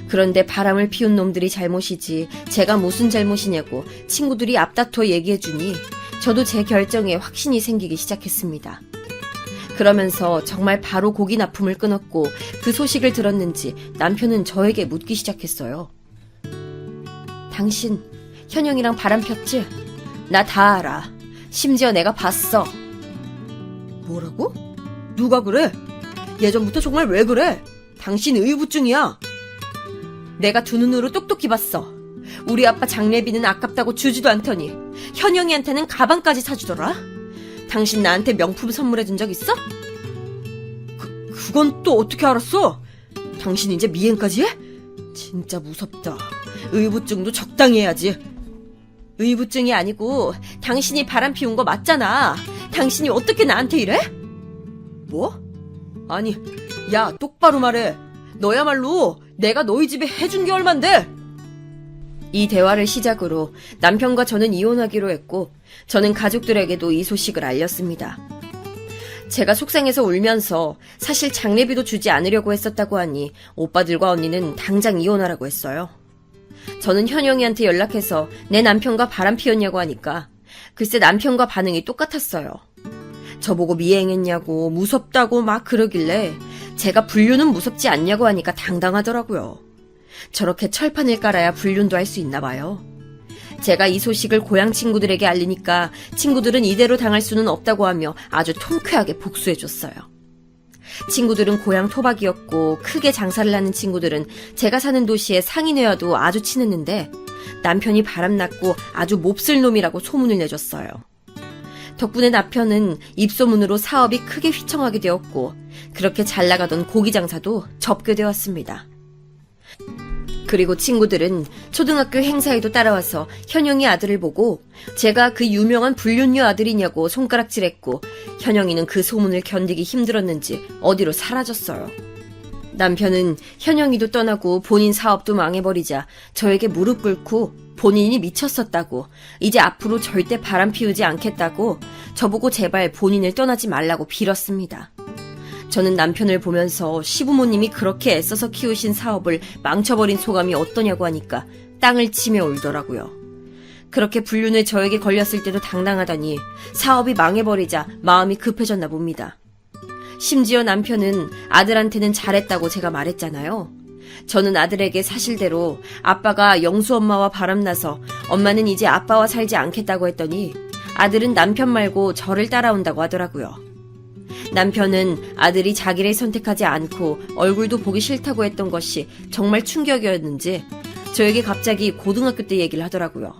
그런데 바람을 피운 놈들이 잘못이지 제가 무슨 잘못이냐고 친구들이 앞다퉈 얘기해주니 저도 제 결정에 확신이 생기기 시작했습니다. 그러면서 정말 바로 고기 납품을 끊었고 그 소식을 들었는지 남편은 저에게 묻기 시작했어요. 당신 현영이랑 바람 폈지? 나 다 알아. 심지어 내가 봤어. 뭐라고? 누가 그래? 예전부터 정말 왜 그래? 당신 의부증이야. 내가 두 눈으로 똑똑히 봤어. 우리 아빠 장례비는 아깝다고 주지도 않더니 현영이한테는 가방까지 사주더라. 당신 나한테 명품 선물해준 적 있어? 그건 또 어떻게 알았어? 당신 이제 미행까지 해? 진짜 무섭다. 의부증도 적당히 해야지. 의부증이 아니고 당신이 바람 피운 거 맞잖아. 당신이 어떻게 나한테 이래? 뭐? 아니, 야 똑바로 말해. 너야말로 내가 너희 집에 해준 게 얼만데? 이 대화를 시작으로 남편과 저는 이혼하기로 했고 저는 가족들에게도 이 소식을 알렸습니다. 제가 속상해서 울면서 사실 장례비도 주지 않으려고 했었다고 하니 오빠들과 언니는 당장 이혼하라고 했어요. 저는 현영이한테 연락해서 내 남편과 바람 피웠냐고 하니까 글쎄 남편과 반응이 똑같았어요. 저보고 미행했냐고 무섭다고 막 그러길래 제가 불륜은 무섭지 않냐고 하니까 당당하더라고요. 저렇게 철판을 깔아야 불륜도 할 수 있나 봐요. 제가 이 소식을 고향 친구들에게 알리니까 친구들은 이대로 당할 수는 없다고 하며 아주 통쾌하게 복수해줬어요. 친구들은 고향 토박이었고 크게 장사를 하는 친구들은 제가 사는 도시의 상인회와도 아주 친했는데 남편이 바람났고 아주 몹쓸 놈이라고 소문을 내줬어요. 덕분에 남편은 입소문으로 사업이 크게 휘청하게 되었고 그렇게 잘 나가던 고기 장사도 접게 되었습니다. 그리고 친구들은 초등학교 행사에도 따라와서 현영이 아들을 보고 제가 그 유명한 불륜녀 아들이냐고 손가락질했고 현영이는 그 소문을 견디기 힘들었는지 어디로 사라졌어요. 남편은 현영이도 떠나고 본인 사업도 망해버리자 저에게 무릎 꿇고 본인이 미쳤었다고 이제 앞으로 절대 바람 피우지 않겠다고 저보고 제발 본인을 떠나지 말라고 빌었습니다. 저는 남편을 보면서 시부모님이 그렇게 애써서 키우신 사업을 망쳐버린 소감이 어떠냐고 하니까 땅을 치며 울더라고요. 그렇게 불륜을 저에게 걸렸을 때도 당당하다니 사업이 망해버리자 마음이 급해졌나 봅니다. 심지어 남편은 아들한테는 잘했다고 제가 말했잖아요. 저는 아들에게 사실대로 아빠가 영수 엄마와 바람나서 엄마는 이제 아빠와 살지 않겠다고 했더니 아들은 남편 말고 저를 따라온다고 하더라고요. 남편은 아들이 자기를 선택하지 않고 얼굴도 보기 싫다고 했던 것이 정말 충격이었는지 저에게 갑자기 고등학교 때 얘기를 하더라고요.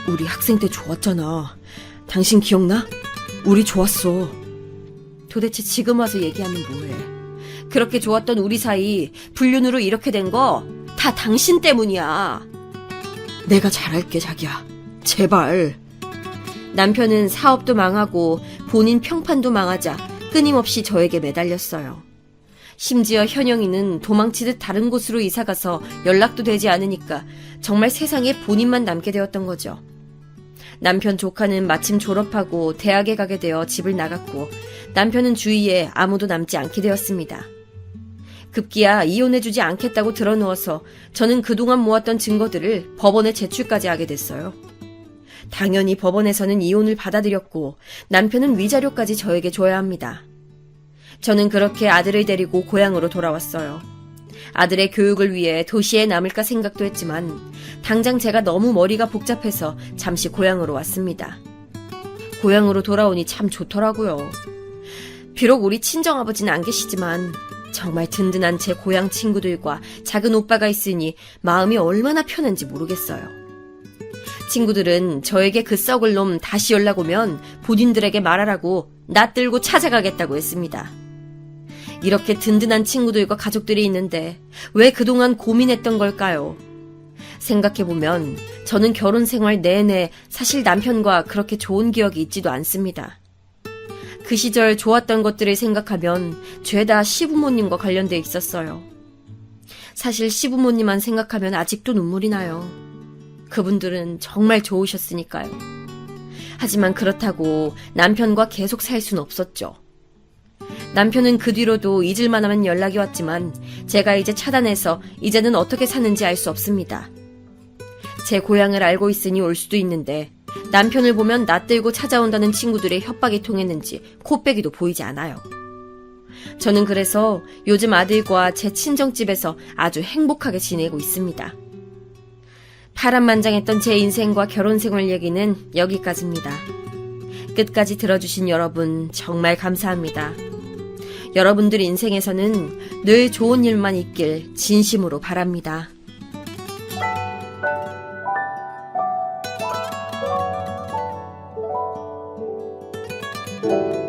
우리 학생 때 좋았잖아. 당신 기억나? 우리 좋았어. 도대체 지금 와서 얘기하면 뭐해. 그렇게 좋았던 우리 사이 불륜으로 이렇게 된 거 다 당신 때문이야. 내가 잘할게 자기야. 제발. 남편은 사업도 망하고 본인 평판도 망하자 끊임없이 저에게 매달렸어요. 심지어 현영이는 도망치듯 다른 곳으로 이사가서 연락도 되지 않으니까 정말 세상에 본인만 남게 되었던 거죠. 남편 조카는 마침 졸업하고 대학에 가게 되어 집을 나갔고 남편은 주위에 아무도 남지 않게 되었습니다. 급기야 이혼해주지 않겠다고 들어누워서 저는 그동안 모았던 증거들을 법원에 제출까지 하게 됐어요. 당연히 법원에서는 이혼을 받아들였고 남편은 위자료까지 저에게 줘야 합니다. 저는 그렇게 아들을 데리고 고향으로 돌아왔어요. 아들의 교육을 위해 도시에 남을까 생각도 했지만 당장 제가 너무 머리가 복잡해서 잠시 고향으로 왔습니다. 고향으로 돌아오니 참 좋더라고요. 비록 우리 친정아버지는 안 계시지만 정말 든든한 제 고향 친구들과 작은 오빠가 있으니 마음이 얼마나 편한지 모르겠어요. 친구들은 저에게 그 썩을 놈 다시 연락 오면 본인들에게 말하라고 낯들고 찾아가겠다고 했습니다. 이렇게 든든한 친구들과 가족들이 있는데 왜 그동안 고민했던 걸까요? 생각해보면 저는 결혼 생활 내내 사실 남편과 그렇게 좋은 기억이 있지도 않습니다. 그 시절 좋았던 것들을 생각하면 죄다 시부모님과 관련돼 있었어요. 사실 시부모님만 생각하면 아직도 눈물이 나요. 그분들은 정말 좋으셨으니까요. 하지만 그렇다고 남편과 계속 살 순 없었죠. 남편은 그 뒤로도 잊을만하면 연락이 왔지만 제가 이제 차단해서 이제는 어떻게 사는지 알 수 없습니다. 제 고향을 알고 있으니 올 수도 있는데 남편을 보면 낯들고 찾아온다는 친구들의 협박이 통했는지 코빼기도 보이지 않아요. 저는 그래서 요즘 아들과 제 친정집에서 아주 행복하게 지내고 있습니다. 파란만장했던 제 인생과 결혼 생활 얘기는 여기까지입니다. 끝까지 들어주신 여러분 정말 감사합니다. 여러분들 인생에서는 늘 좋은 일만 있길 진심으로 바랍니다. 음.